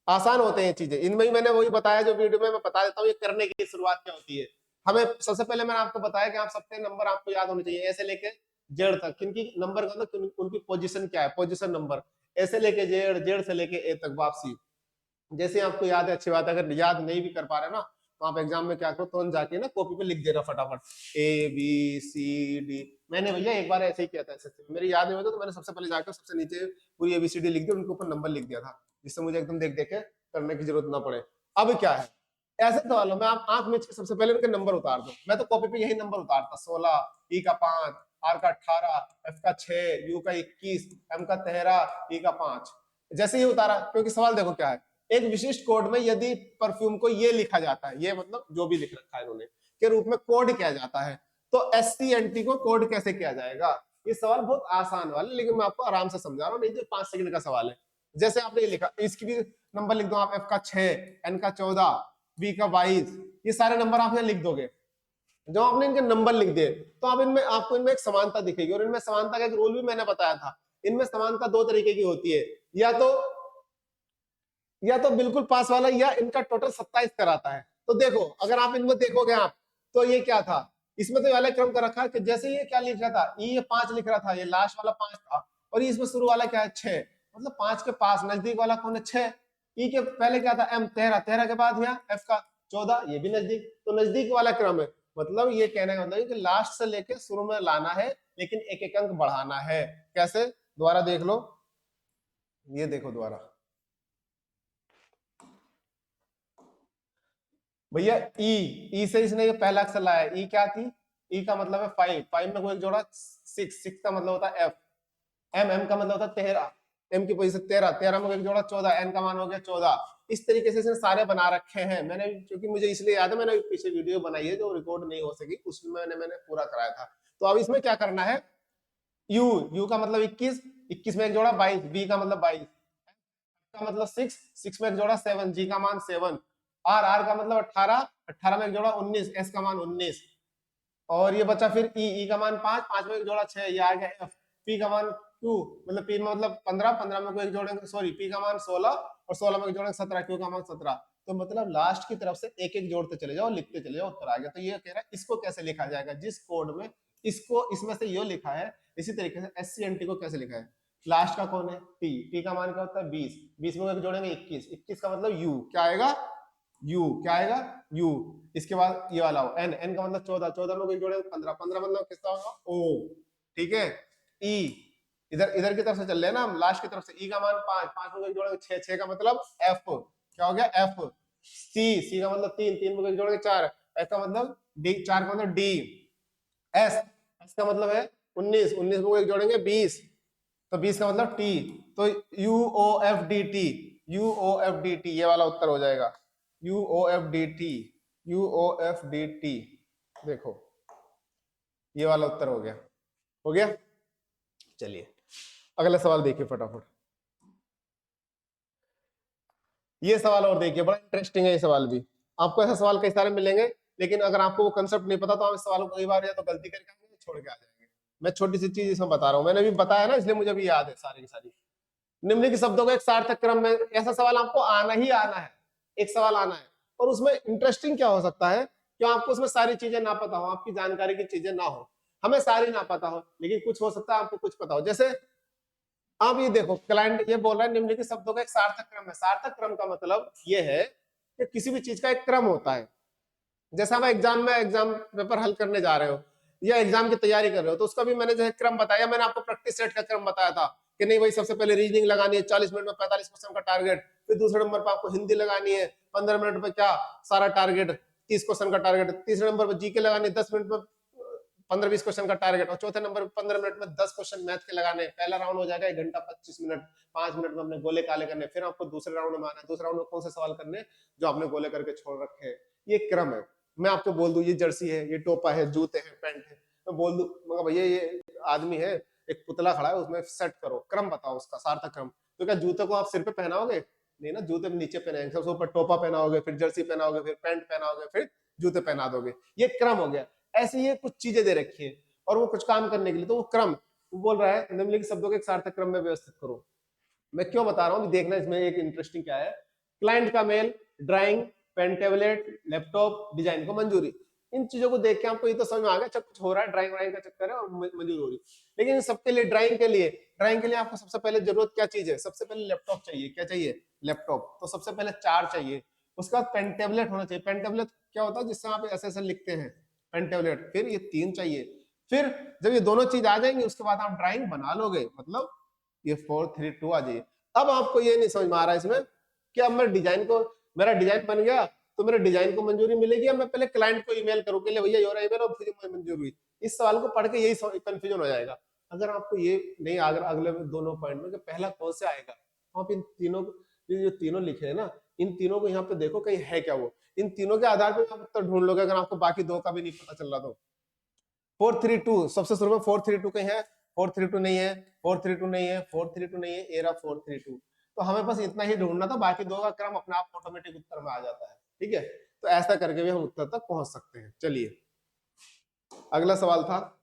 [SPEAKER 1] आसान होते हैं ये चीजें, इनमें ही मैंने वही बताया जो वीडियो में मैं बता देता हूँ, ये करने की शुरुआत क्या होती है। हमें सबसे पहले मैंने आपको बताया कि आप सबके नंबर आपको याद होने चाहिए, ऐसे लेके जेड तक, किनकी नंबर का मतलब उनकी पोजीशन क्या है, पोजीशन नंबर, ऐसे लेके जेड, जेड से लेके ए तक वापसी। जैसे आपको याद है अच्छी बात है, अगर याद नहीं भी कर पा रहे ना तो आप एग्जाम में क्या करो, तुरंत जाके ना कॉपी पे लिख देना फटाफट, ए बी सी डी। मैंने भैया एक बार ऐसे ही किया था, ऐसे मेरे याद नहीं होता तो मैंने सबसे पहले जाकर सबसे नीचे पूरी एबीसीडी लिख दी, उनके ऊपर नंबर लिख दिया था, जिससे मुझे एकदम देख देख के करने की जरूरत ना पड़े। अब क्या है, ऐसे सवालों में आप आंख मीच के सबसे पहले उनके नंबर उतार दो, मैं तो कॉपी पे यही नंबर उतारता, 16, ई का 5, आर का 18, एफ का 6, यू का 21, एम का 13, ई का 5, जैसे ही उतारा, क्योंकि सवाल देखो क्या है, एक विशिष्ट कोड में यदि परफ्यूम को ये लिखा जाता है, ये मतलब जो भी लिख रखा है इन्होंने के रूप में कोड किया जाता है, तो SCNT को कोड कैसे किया जाएगा। ये सवाल बहुत आसान वाला, लेकिन मैं आपको आराम से समझा रहा हूँ, नहीं तो 5 सेकंड का सवाल है। जैसे आपने ये लिखा, इसकी भी नंबर लिख दो आप, एफ का 6, एन का 14, बी का 22, ये सारे नंबर आप यहाँ लिख दोगे। जब आपने इनके नंबर लिख दिए तो आप इनमें, आपको इनमें एक समानता दिखेगी, और इनमें समानता का एक रूल भी मैंने बताया था। इनमें समानता दो तरीके की होती है, या तो बिल्कुल पास वाला, या इनका टोटल 27 कराता है। तो देखो अगर आप इनमें देखोगे आप, तो ये क्या था, इसमें तो वाले क्रम का रखा कि जैसे ये क्या लिख रहा था, ये 5 लिख रहा था, ये लास्ट वाला 5 था, और ये इसमें शुरू वाला क्या है 6, मतलब 5 के पास नजदीक वाला कौन है 6। ई के पहले क्या था एम 13, 13 के बाद यहाँ एफ का 14, ये भी नजदीक, तो नजदीक वाला क्रम है। मतलब ये कहने का मतलब कि लास्ट से लेके शुरू में लाना है, लेकिन एक एक अंक बढ़ाना है। कैसे, दोबारा देख लो, ये देखो दोबारा भैया, ई से इसने ये पहला अक्षर लाया, ई क्या थी, ई का मतलब है 5, 5 में कोई एक जोड़ा 6, 6 का मतलब होता है एफ, एम का मतलब होता है 13, एम की पोजीशन 13, 13 में एक जोड़ा 14, एन का मान हो गया 14। इस तरीके से इसने सारे बना रखे हैं, मैंने क्योंकि मुझे इसलिए याद है, मैंने पीछे वीडियो बनाई है जो रिकॉर्ड नहीं हो सकी, उसमें मैंने पूरा कराया था। तो अब इसमें क्या करना है, यू का मतलब 21, 21 में एक जोड़ा 22, बी का मतलब 22, का मतलब 6, 6 में एक जोड़ा 7, जी का मान 7, आर, आर का मतलब 18, 18 में एक जोड़ा 19, एस का मान 19, और ये बचा फिर ई का मान 5, 5 में एक जोड़ा 6, ये आ गया एफ। पी का मान क्यू, मतलब पी में मतलब 15, 15 में कोई एक जोड़ेंगे, सॉरी पी का मान 16 और 16 में एक जोड़ेंगे 17, क्यू का मान 17। तो मतलब लास्ट की तरफ से एक एक जोड़ते चले जाओ, लिखते चले जाओ, उत्तर आ गया। तो ये कह रहा है इसको कैसे लिखा जाएगा, जिस कोड में इसको इसमें से ये लिखा है, इसी तरीके से SCNT को कैसे लिखा है। लास्ट का कौन है, पी, पी का मान क्या होता है 20, 20 में एक जोड़ेंगे 21, 21 का मतलब यू, क्या आएगा यू, क्या आएगा यू। इसके बाद ये वाला हो एन, एन का मतलब 14, 14 में कोई जोड़ेंगे 15, 15 मतलब किसका होगा ओ, ठीक है। ई, इधर इधर की तरफ से चल रहे हैं ना हम, लास्ट की तरफ से ई का मान 5, 5 में कोई जोड़ेंगे 6, 6 का मतलब एफ, क्या हो गया एफ। सी, सी का मतलब 3, 3 में कोई जोड़ेंगे 4, एफ का मतलब डी, 4 का मतलब डी। एस, एस का मतलब है 19, 19 में कोई जोड़ेंगे 20, तो 20 का मतलब टी, तो U O F D T, U O F D T, ये वाला उत्तर हो जाएगा, U O F D T, U O F D T. देखो ये वाला उत्तर हो गया, हो गया। चलिए अगला सवाल देखिए फटाफट। ये सवाल और देखिए, बड़ा इंटरेस्टिंग है ये सवाल भी। आपको ऐसा सवाल कई सारे मिलेंगे, लेकिन अगर आपको वो कंसेप्ट नहीं पता तो आप इस सवाल को कई बार या तो गलती करके आएंगे, छोड़ के आ जाएंगे। मैं छोटी सी चीज इसमें बता रहा हूँ, मैंने भी बताया ना, इसलिए मुझे भी याद है सारी की सारी। निम्नलिखित शब्दों को एक सार्थक क्रम में, ऐसा सवाल आपको आना ही आना है, एक सवाल आना है। और उसमें इंटरेस्टिंग क्या हो सकता है कि आपको उसमें सारी चीजें ना पता हो, आपकी जानकारी की चीजें ना हो, हमें सारी ना पता हो, लेकिन कुछ हो सकता है आपको कुछ पता हो। जैसे आप ये देखो, क्लाइंट ये बोल रहा है निम्नलिखित शब्दों का एक सार्थक क्रम है। सार्थक क्रम का मतलब ये है कि किसी भी चीज का एक क्रम होता है। जैसा हम एग्जाम में एग्जाम पेपर हल करने जा रहे हो या एग्जाम की तैयारी कर रहे हो, तो उसका भी मैंने जो है क्रम बताया, मैंने आपको प्रैक्टिस सेट का क्रम बताया था कि नहीं भाई, सबसे पहले रीजनिंग लगानी है 40 मिनट में 45 क्वेश्चन का टारगेट, फिर दूसरे नंबर पर आपको हिंदी लगानी है 15 मिनट में क्या सारा टारगेट 30 क्वेश्चन का टारगेट, तीसरे नंबर पर जीके लगानी है 10 मिनट में 15-20 क्वेश्चन का टारगेट, और चौथे नंबर पर 15 मिनट में 10 क्वेश्चन मैथ के लगाने। पहला राउंड हो जाएगा 1 घंटा 25 मिनट, 5 मिनट में अपने गोले काले करने, फिर आपको दूसरे राउंड में आना है, दूसरे राउंड में कौन से सवाल करने जो आपने गोले करके छोड़ रखे हैं। ये क्रम है। मैं आपको बोल दूं ये जर्सी है, ये टोपा है, जूते हैं, पैंट है, मैं बोल दूं मगर भैया ये आदमी है, एक पुतला खड़ा है उसमें सेट करो, क्रम बताओ उसका सार्थक क्रम। तो क्या जूते को आप सिर पे पहनाओगे, नहीं ना, जूते में नीचे पहनाएंगे, सबसे ऊपर टोपा पहनाओगे, फिर जर्सी पहनाओगे, फिर पैंट पहनाओगे, फिर जूते पहना दोगे, ये क्रम हो गया। ऐसे ये कुछ चीजें दे रखी है और वो कुछ काम करने के लिए, तो वो क्रम वो बोल रहा है निम्नलिखित शब्दों के एक सार्थक क्रम में व्यवस्थित करो। मैं क्यों बता रहा हूँ, देखना इसमें एक इंटरेस्टिंग क्या है। क्लाइंट का mail, drawing, pen tablet, laptop, design को मंजूरी। इन चीजों को देख के आपको ये तो समझ में आ गया अच्छा कुछ हो रहा है, ड्राइंग वाइंग का चक्कर है और मंजूर हो रही है। लेकिन सबके लिए ड्राइंग के लिए आपको सबसे पहले जरूरत क्या चीज है, सबसे पहले लैपटॉप चाहिए। क्या चाहिए, लैपटॉप। तो सबसे पहले 4 चाहिए। उसके बाद पेन टेबलेट होना चाहिए। पेन टेबलेट क्या होता है, जिससे आप ऐसे ऐसे लिखते हैं, पेन टेबलेट। फिर ये 3 चाहिए। फिर जब ये दोनों चीज आ जाएंगी उसके बाद आप ड्राइंग बना लोगे, मतलब ये 4 3 2 आ जाइए। अब आपको ये नहीं समझ में आ रहा है इसमें कि अब मैं डिजाइन को, मेरा डिजाइन बन गया तो मेरे डिजाइन को मंजूरी मिलेगी, अब मैं पहले क्लाइंट को ईमेल करूँ कि भैया ये हो रहा है ईमेल और फिर मंजूर हुई। इस सवाल को पढ़ के यही कंफ्यूजन हो जाएगा। अगर आपको ये नहीं, अगर अगले दोनों पॉइंट में कि पहला कौन से आएगा, आप इन तीनों जो तीनों लिखे हैं ना, इन तीनों को यहाँ पे देखो कहीं है क्या, वो इन तीनों के आधार पर आप उत्तर ढूंढ लोगे, अगर आपको बाकी 2 का भी नहीं पता चल रहा तो। 432 सबसे शुरू में 432 कहीं है, 432 नहीं है, 432 नहीं है, 432 नहीं है, एरा 432। तो हमें बस इतना ही ढूंढना था, बाकी 2 का क्रम अपने आप ऑटोमेटिक उत्तर में आ जाता है। ठीक है, तो ऐसा करके भी हम उत्तर तक पहुंच सकते हैं। चलिए अगला सवाल था,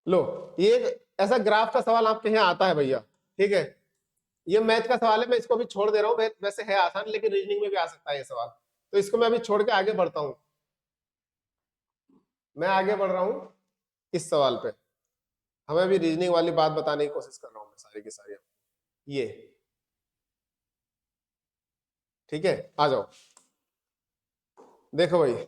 [SPEAKER 1] लो ये ऐसा ग्राफ का सवाल आपके यहाँ आता है भैया। ठीक है, ये मैथ का सवाल है, मैं इसको भी छोड़ दे रहा हूँ, वैसे है आसान लेकिन रीजनिंग में भी आ सकता है ये सवाल, तो इसको मैं अभी छोड़ के आगे बढ़ता हूँ। मैं आगे बढ़ रहा हूँ इस सवाल पे, हमें भी रीजनिंग वाली बात बताने की कोशिश कर रहा हूँ मैं सारी की सारी। ये ठीक है, आ जाओ देखो भाई,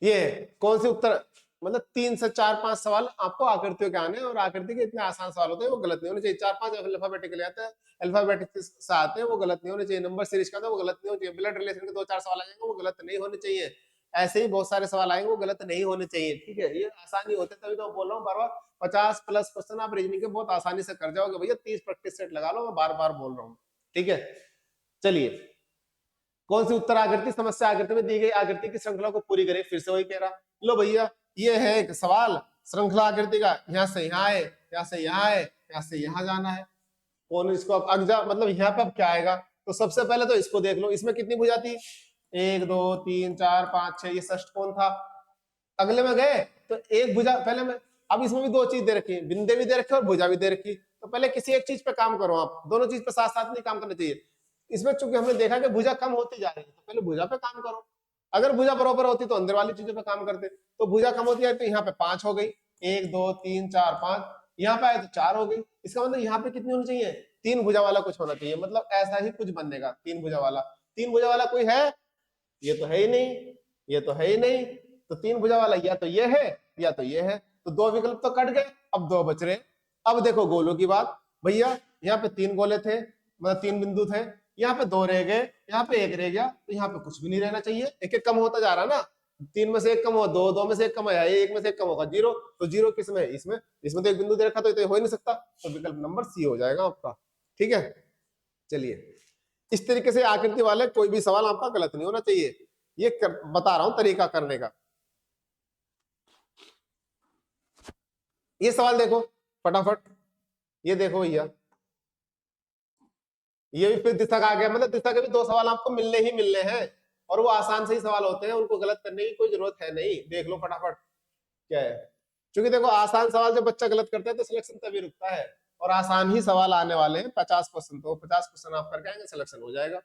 [SPEAKER 1] ये कौन से उत्तर, मतलब 3 से 4 5 सवाल आपको आकृतियों के आने हैं, और आकृति के इतने आसान सवाल होते हैं वो गलत नहीं होने चाहिए। 4 5 अल्फाबेटिकली आते हैं, अल्फाबेटिक से आते हैं वो गलत नहीं होने चाहिए। नंबर सीरीज का वो गलत नहीं होना चाहिए। ब्लड रिलेशन के 2 4 सवाल आ जाएंगे वो गलत नहीं होने चाहिए। ऐसे ही बहुत सारे सवाल आएंगे वो गलत नहीं होने चाहिए। ठीक है, ये आसानी होते तभी तो बोल रहा हूँ बार बार। 50 प्लस क्वेश्चन आप रीजनिंग के बहुत आसानी से कर जाओगे भैया, 30 प्रैक्टिस सेट लगा लो, मैं बार बार बोल रहा हूँ। ठीक है, चलिए कौन सी उत्तर आकृति समस्या आकृति में दी गई आकृति की श्रृंखला को पूरी करे। फिर से वही कह रहा, लो भैया ये है एक सवाल श्रृंखला आकृति का, यहाँ से यहाँ है, यहाँ से यहाँ है, यहाँ से यहाँ जाना है। कौन इसको अब अगजा मतलब यहाँ पे अब क्या आएगा, तो सबसे पहले तो इसको देख लो, इसमें कितनी भुजा थी, 1 2 3 4 5 6, ये षष्ठ कोण था। अगले में गए तो एक भुजा पहले में, अब इसमें भी 2 चीज दे रखी है, बिंदे भी दे रखी और भुजा भी दे रखी, तो पहले किसी एक चीज पे काम करो, आप दोनों चीज पे साथ साथ नहीं काम करना चाहिए। इसमें चूंकि हमने देखा कि भुजा कम होती जा रही है, तो पहले भुजा पे काम करो, अगर भुजा बराबर होती तो अंदर वाली चीजों पे काम करते। तो भुजा कम होती है तो यहाँ पे 5 हो गई, 1 2 3 4 5, यहाँ पे आए तो 4 हो गई। इसका मतलब यहाँ पे कितनी होनी चाहिए, 3 भुजा वाला कुछ होना चाहिए, मतलब ऐसा ही कुछ बनेगा 3 भुजा वाला। 3 भुजा वाला कोई है, ये तो है ही नहीं, ये तो है ही नहीं, तो 3 भुजा वाला या तो ये है या तो ये है, तो 2 विकल्प तो कट गए, अब 2 बच रहे। अब देखो गोलों की बात, भैया यहाँ पे 3 गोले थे, मतलब 3 बिंदु थे, यहाँ पे 2 रह गए, यहाँ पे 1 रह गया, तो यहाँ पे कुछ भी नहीं रहना चाहिए, एक एक कम होता जा रहा ना, 3 में से 1 कम हो 2, 2 में से 1 कम है 1 में से 1 कम होगा 0, तो 0 किस में है, इसमें, इसमें तो एक बिंदु दे रखा, तो ये हो ही नहीं सकता, तो विकल्प नंबर सी हो जाएगा आपका। ठीक है, चलिए इस तरीके से आकृति वाले कोई भी सवाल आपका गलत नहीं होना चाहिए, ये बता रहा हूं तरीका करने का। ये सवाल देखो फटाफट, ये देखो भैया, ये भी फिर दिशा का आ गया, मतलब दिशा के भी 2 सवाल आपको मिलने ही मिलने हैं, और वो आसान से ही सवाल होते हैं, उनको गलत करने की कोई जरूरत है नहीं। देख लो फटाफट क्या है, क्योंकि देखो आसान सवाल जब बच्चा गलत करता है तो सिलेक्शन तभी रुकता है, और आसान ही सवाल आने वाले हैं 50%, तो 50% आप करके आएंगे सिलेक्शन हो जाएगा।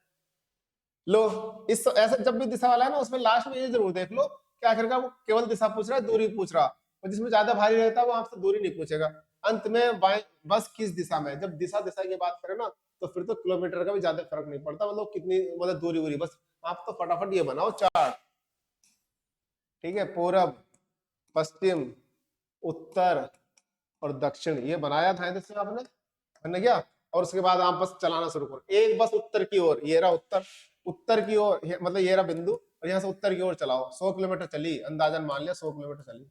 [SPEAKER 1] लो इस ऐसे जब भी दिशा वाला है ना, उसमें लास्ट में ये जरूर देख लो कि आखिरकार वो केवल दिशा पूछ रहा है, दूरी पूछ रहा, और जिसमें ज्यादा भारी रहता है वो आपसे दूरी नहीं पूछेगा। अंत में बस किस दिशा में, जब दिशा दिशा की बात करें ना, तो फिर तो किलोमीटर का भी ज्यादा फर्क नहीं पड़ता, मतलब कितनी मतलब दूरी वूरी, बस आप तो फटाफट ये बनाओ चार्ट। ठीक है, पूरब पश्चिम उत्तर और दक्षिण, ये बनाया था इससे आपने, बन गया, और उसके बाद आप बस चलाना शुरू करो, एक बस उत्तर की ओर, ये रहा उत्तर, उत्तर की ओर मतलब ये रहा बिंदु, और यहाँ से उत्तर की ओर चलाओ, 100 किलोमीटर चली, अंदाजन मान लिया 100 किलोमीटर चली,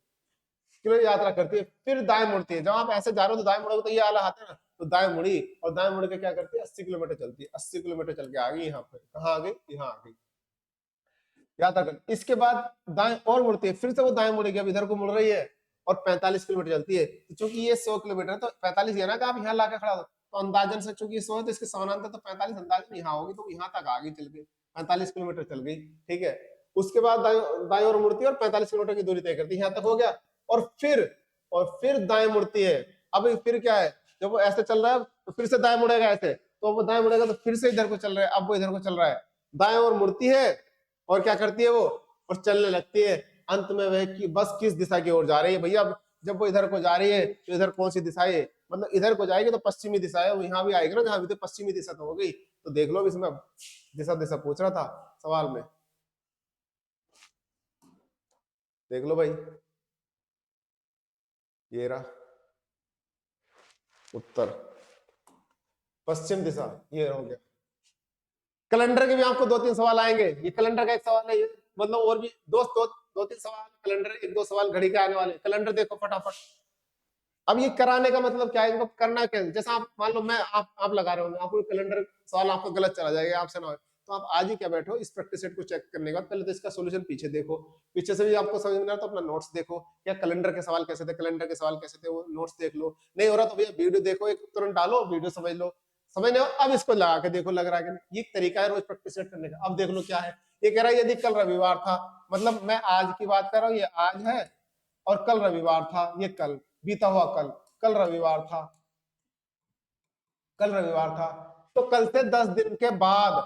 [SPEAKER 1] किलो यात्रा करती है, फिर दाएं मुड़ती है, जब आप ऐसे जा रहे हो तो दाएं मुड़ोगे तो ये आला हाथ है ना, तो दाएं मुड़ी, और दाएं मुड़ के क्या करती है, 80 किलोमीटर चलती है, 80 किलोमीटर चल के आ गई, यहाँ पे कहाँ आ गई, यहाँ आ गई, यात्रा कर, इसके बाद दाएं और मुड़ती है, फिर से वो दाएं मुड़ेगी, अब इधर को मुड़ रही है, और 45 किलोमीटर चलती है, तो चूंकि ये 100 किलोमीटर है तो 45 है ना, कि आप यहाँ लाके खड़ा हो, तो अंदाजन से चूंकि 100 है तो इसके समानांतर, तो 45 अंदाजन यहाँ होगी, तो यहाँ तक आ गई चल के, 45 किलोमीटर चल गई। ठीक है, उसके बाद दाएं ओर मुड़ती है और 45 किलोमीटर की दूरी तय करती है, यहाँ तक हो गया, और फिर दाएं मुड़ती है, अब फिर क्या है, जब वो ऐसे चल रहा है तो फिर से दाएं मुड़ेगा ऐसे, तो वो दाएं मुड़ेगा तो फिर से इधर को चल रहा है, अब वो इधर को चल रहा है, दाएं ओर मुड़ती है और क्या करती है वो, और चलने लगती है, अंत में वह कि बस किस दिशा की ओर जा रही है भैया, जब वो इधर को जा रही है तो इधर कौन सी दिशा है, मतलब इधर को जाएगी तो पश्चिमी दिशा है, वो यहाँ भी आएगी ना, जहाँ भी तो पश्चिमी दिशा तो हो गई, तो देख लो इसमें दिशा दिशा पूछ रहा था सवाल में, देख लो भाई, ये रहा उत्तर पश्चिम दिशा, ये हो गया। कैलेंडर के भी आपको 2-3 सवाल आएंगे, ये कैलेंडर का एक सवाल है, मतलब और भी दोस्त 2-3 सवाल कैलेंडर, 1-2 सवाल घड़ी के आने वाले, कैलेंडर देखो फटाफट। अब ये कराने का मतलब क्या है, इनको करना क्या है, जैसा आप मान लो मैं आप लगा रहे हो, आपको कैलेंडर सवाल आपको गलत चला जाएगा, आपसे ना हो, तो आप आज ही क्या बैठो, इस प्रैक्टिस सेट को चेक करने के बाद पहले तो इसका सॉल्यूशन पीछे देखो, पीछे से भी आपको समझ में आ रहा तो अपना नोट्स देखो, क्या कैलेंडर के सवाल कैसे थे, कैलेंडर के सवाल कैसे थे, वो नोट्स देख लो, नहीं हो रहा तो भैया वीडियो देखो, एक तुरंत डालो वीडियो समझ लो, समझ नहीं, अब इसको लगा के देखो लग रहा है कि ये तरीका है रोज प्रैक्टिस सेट करने का। अब देख लो क्या है, ये कह रहा है यदि कल रविवार था, मतलब मैं आज की बात कर रहा हूँ, ये आज है, और कल रविवार था, ये कल बीता हुआ कल, कल रविवार था, कल रविवार था, तो कल से 10 दिन के बाद,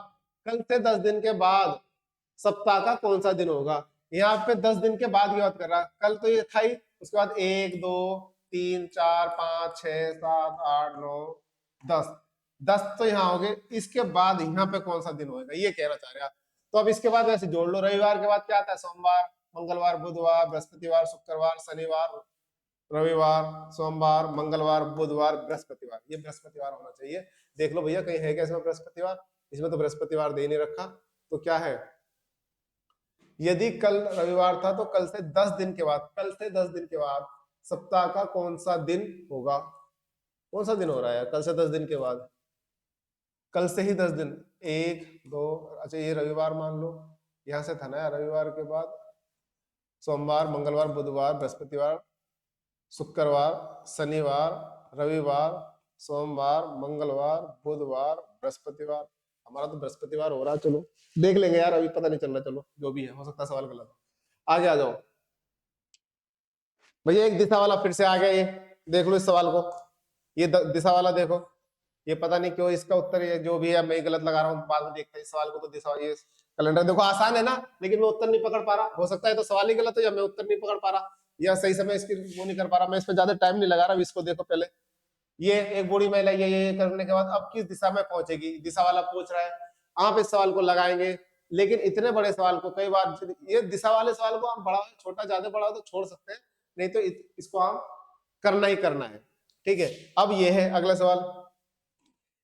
[SPEAKER 1] कल से 10 दिन के बाद सप्ताह का कौन सा दिन होगा, यहाँ पे 10 दिन के बाद की बात कर रहा है, कल तो ये था ही, उसके बाद 1 2 3 4 5 6 7 8 9 10, 10 तो यहाँ हो गए, इसके बाद यहाँ पे कौन सा दिन होगा ये कहना चाह रहा। तो अब इसके बाद वैसे जोड़ लो, रविवार के बाद क्या आता है, सोमवार मंगलवार बुधवार बृहस्पतिवार शुक्रवार शनिवार रविवार सोमवार मंगलवार बुधवार बृहस्पतिवार, ये बृहस्पतिवार होना चाहिए। देख लो भैया कहीं है क्या इसमें बृहस्पतिवार, इसमें तो बृहस्पतिवार दे नहीं रखा, तो क्या है, यदि कल रविवार था तो कल से 10 दिन के बाद, कल से 10 दिन के बाद सप्ताह का कौन सा दिन होगा, कौन सा दिन हो रहा है कल से 10 दिन के बाद, कल से ही 10 दिन, 1 2, अच्छा ये रविवार मान लो, यहाँ से था ना रविवार के बाद सोमवार, मंगलवार, बुधवार, बृहस्पतिवार, शुक्रवार, शनिवार, रविवार, सोमवार, मंगलवार, बुधवार, बृहस्पतिवार। हमारा तो बृहस्पतिवार हो रहा है, चलो देख लेंगे यार, अभी पता नहीं चल रहा, चलो जो भी है, हो सकता है सवाल गलत हो। आगे आ जाओ भैया, एक दिशा वाला फिर से आ गया, ये देख लो इस सवाल को, ये दिशा वाला देखो, ये पता नहीं क्यों इसका उत्तर ये जो भी है मैं गलत लगा रहा हूँ, बाद में देखते हैं इस सवाल को। तो दिशा, ये कैलेंडर देखो आसान है ना, लेकिन मैं उत्तर नहीं पकड़ पा रहा, हो सकता है तो सवाल ही गलत हो या मैं उत्तर नहीं पकड़ पा रहा, या सही समय इसकी वो नहीं कर पा रहा, मैं इस पर ज्यादा टाइम नहीं लगा रहा। इसको देखो पहले, ये एक बूढ़ी महिला ये करने के बाद अब किस दिशा में पहुंचेगी, दिशा वाला पूछ रहा है, आप इस सवाल को लगाएंगे। लेकिन इतने बड़े सवाल को कई बार, ये दिशा वाले सवाल को हम बड़ा छोटा ज्यादा बड़ा तो छोड़ सकते हैं, नहीं तो इसको हम करना ही करना है। ठीक है, अब ये है अगला सवाल,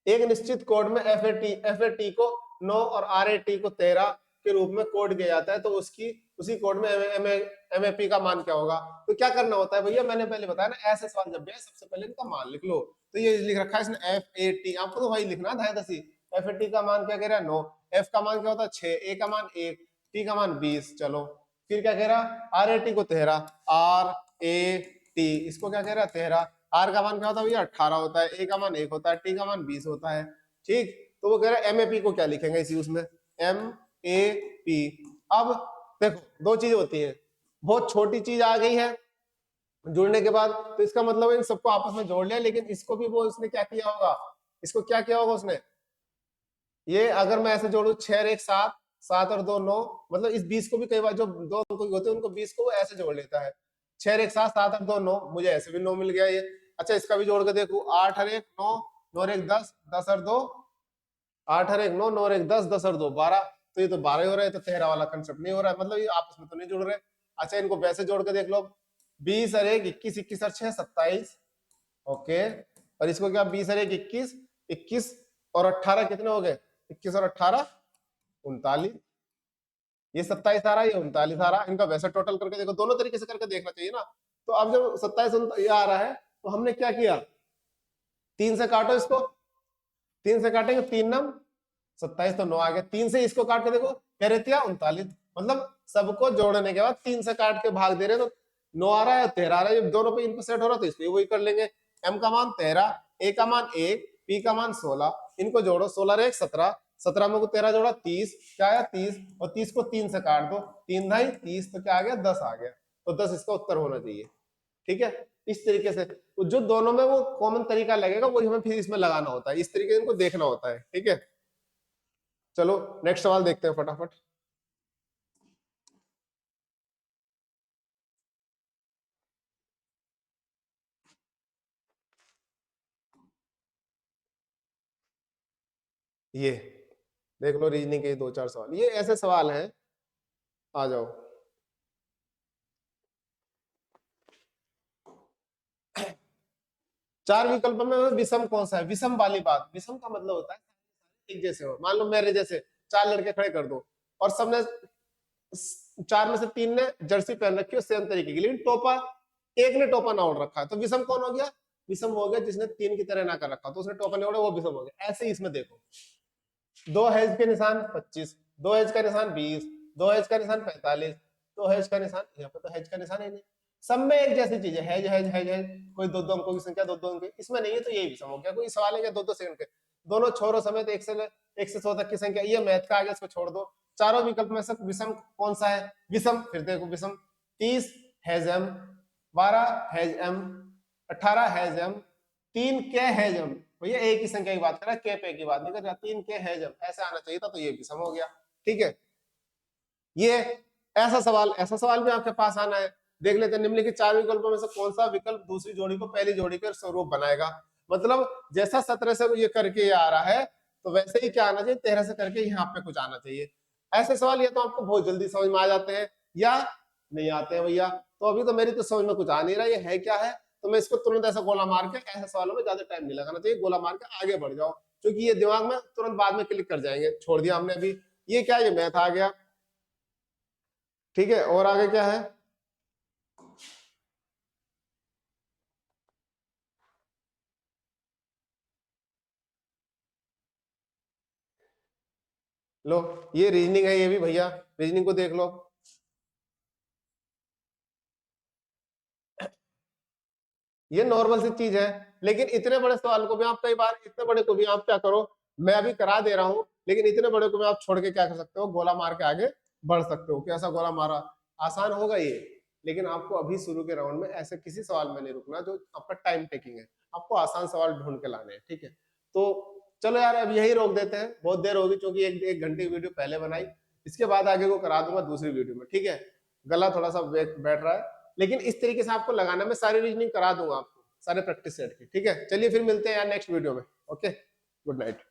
[SPEAKER 1] एक निश्चित कोड में एफ ए टी को 9 और आर ए टी को 13 के रूप में कोड किया जाता है, तो उसकी उसी कोड में एम ए पी का मान क्या होगा। तो क्या करना होता है भैया, मैंने पहले बताया ना, ऐसे सवाल जब भी है सबसे पहले इनका मान लिख लो। तो ये लिख रखा है इसने एफ ए टी, आपको तो वही लिखना है दसी। एफ ए टी का मान क्या कह रहा है 9, एफ का मान क्या होता है 6, ए का मान 1, टी का मान 20। चलो फिर क्या कह रहा, आर ए टी को 13, आर ए टी इसको क्या कह रहा है 13, आर का मान क्या होता है भैया 18 होता है, ए का मान 1 होता है, टी का मान 20 होता है। ठीक, तो वो कह रहा है एमएपी को क्या लिखेंगे इसी उसमें, एम ए पी। अब देखो दो चीज होती है, बहुत छोटी चीज आ गई है जुड़ने के बाद, तो इसका मतलब इन सबको आपस में जोड़ लिया, लेकिन इसको भी वो उसने क्या किया होगा, इसको क्या किया होगा उसने, ये अगर मैं ऐसे जोड़ू 6 और 1 7, 7 और 2 9, मतलब इस 20 को भी कई बार जो दो अंक होते हैं उनको 20 को वो ऐसे जोड़ लेता है, 6 और 1 7, 7 और 2 9, मुझे ऐसे भी 9 मिल गया ये। अच्छा इसका भी जोड़ के देखू, 8 और 1 9, 9 और 1 10, 10 और 2, 8 और 1 9, 9 और 1 10, 10 और 2 12, तो ये तो 12 हो रहा है, तो 13 वाला कंसेप्ट नहीं हो रहा है, मतलब ये आपस में तो नहीं जुड़ रहे। अच्छा इनको वैसे जोड़ के देख लो, 20 और 1 21, 21 और 6 27, ओके, और इसको क्या 20 और 1 21, 21 और 18 कितने हो गए, 21 और 18 39, ये 27 आ रहा है, ये 39 आ रहा है, इनका वैसे टोटल करके देखो, दोनों तरीके से करके देखना चाहिए ना। तो अब जब 27 ये आ रहा है, तो हमने क्या किया, 3 से काटो इसको, 3 से काटेंगे 3 नम 27, तो 9 आ गया, 3 से इसको काट के देखो क्या रहती है 39, मतलब सबको जोड़ने के बाद 3 से काट के भाग दे रहे, तो 9 आ रहा है 13 आ रहा है, जब दोनों पे इनको सेट हो रहा है तो इसलिए वही कर लेंगे। एम का मान 13, ए का मान 1, पी का मान 16, इनको जोड़ो, 16 और 1 17, 17 में को 13 जोड़ा 30, क्या आया 30, और 30 को 3 से काट दो, 3 ढाई 30, तो क्या आ गया 10 आ गया, तो 10 इसका उत्तर होना चाहिए। ठीक है, इस तरीके से तो जो दोनों में वो कॉमन तरीका लगेगा वही हमें फिर इसमें लगाना होता है, इस तरीके से इनको देखना होता है। ठीक है, चलो नेक्स्ट सवाल देखते हैं फटाफट। ये देख लो रीजनिंग के 2 4 सवाल, ये ऐसे सवाल हैं, आ जाओ। चार विकल्प में विषम कौन सा है, विषम वाली बात, विषम का मतलब होता है एक जैसे हो, मान लो मेरे जैसे 4 लड़के खड़े कर दो, और सबने 4 में से 3 ने जर्सी पहन रखी है सेम तरीके की, लेकिन टोपा एक ने टोपा ना ओढ़ रखा है, तो विषम कौन हो गया, विषम हो गया जिसने 3 की तरह ना कर रखा, तो उसने टोपा नहीं ओढ़ा, वो विषम हो गया। ऐसे ही इसमें देखो, 2 हैज के निशान 25, 2 हैज का निशान 20, 2 हैज का निशान 45, 2 हैज का निशान, यहाँ पे तो हैज का निशान ही नहीं, सब में एक जैसी चीज है, हैज हैज हैज हैज, कोई दो दो अंकों की संख्या दो दो अंक की, इसमें नहीं है, तो यही विषम हो गया। कोई सवाल है क्या 2 2 सेकंड के, दोनों छोरों समेत 1 से 100 तक की संख्या, ये मैथ का आगे, इसको छोड़ दो। चारों विकल्प में से विषम कौन सा है, विषम, फिर देखो विषम, 30 has M, 12 has M, 18 has M, 3 के हैज एम, भैया एक ही संख्या की बात कर रहा है, के पे की बात नहीं कर रहा, 3 के है जब ऐसे आना चाहिए था, तो ये भी सम हो गया। ठीक है, ये ऐसा सवाल भी आपके पास आना है। देख लेते हैं, निम्नलिखित 4 विकल्पों में से कौन सा विकल्प दूसरी जोड़ी को पहली जोड़ी के स्वरूप बनाएगा, मतलब जैसा 17 से ये करके ये आ रहा है, तो वैसे ही क्या आना चाहिए 13 से करके यहाँ पे कुछ आना चाहिए। ऐसे सवाल ये तो आपको बहुत जल्दी समझ में आ जाते हैं या नहीं आते हैं भैया, तो अभी तो मेरी तो समझ में कुछ आ नहीं रहा ये है क्या है, तो मैं इसको तुरंत ऐसा गोला मार के, ऐसे सवालों में ज्यादा टाइम नहीं लगाना चाहिए, गोला मार के आगे बढ़ जाओ, क्योंकि ये दिमाग में तुरंत बाद में क्लिक कर जाएंगे। छोड़ दिया हमने अभी, ये क्या, ये मैथ आ गया। ठीक है, और आगे क्या है, लो ये रीजनिंग है, ये भी भैया रीजनिंग को देख लो। ये नॉर्मल सी चीज है, लेकिन इतने बड़े सवाल को भी आप कई बार, इतने बड़े को भी आप क्या करो, मैं अभी करा दे रहा हूं, लेकिन इतने बड़े को भी आप छोड़ के क्या कर सकते हो, गोला मार के आगे बढ़ सकते हो। कैसा गोला मारा, आसान होगा ये, लेकिन आपको अभी शुरू के राउंड में ऐसे किसी सवाल में नहीं रुकना जो आपका टाइम टेकिंग है, आपको आसान सवाल ढूंढ के लाने हैं, ठीक है। तो चलो यार अब यही रोक देते हैं, बहुत देर होगी, क्योंकि एक घंटे की वीडियो पहले बनाई, इसके बाद आगे को करा दूंगा दूसरी वीडियो में, ठीक है। गला थोड़ा सा बैठ रहा है, लेकिन इस तरीके से आपको लगाना, मैं सारी रीजनिंग करा दूंगा आपको, सारे प्रैक्टिस सेट की, ठीक है। चलिए फिर मिलते हैं यार नेक्स्ट वीडियो में, ओके, गुड नाइट।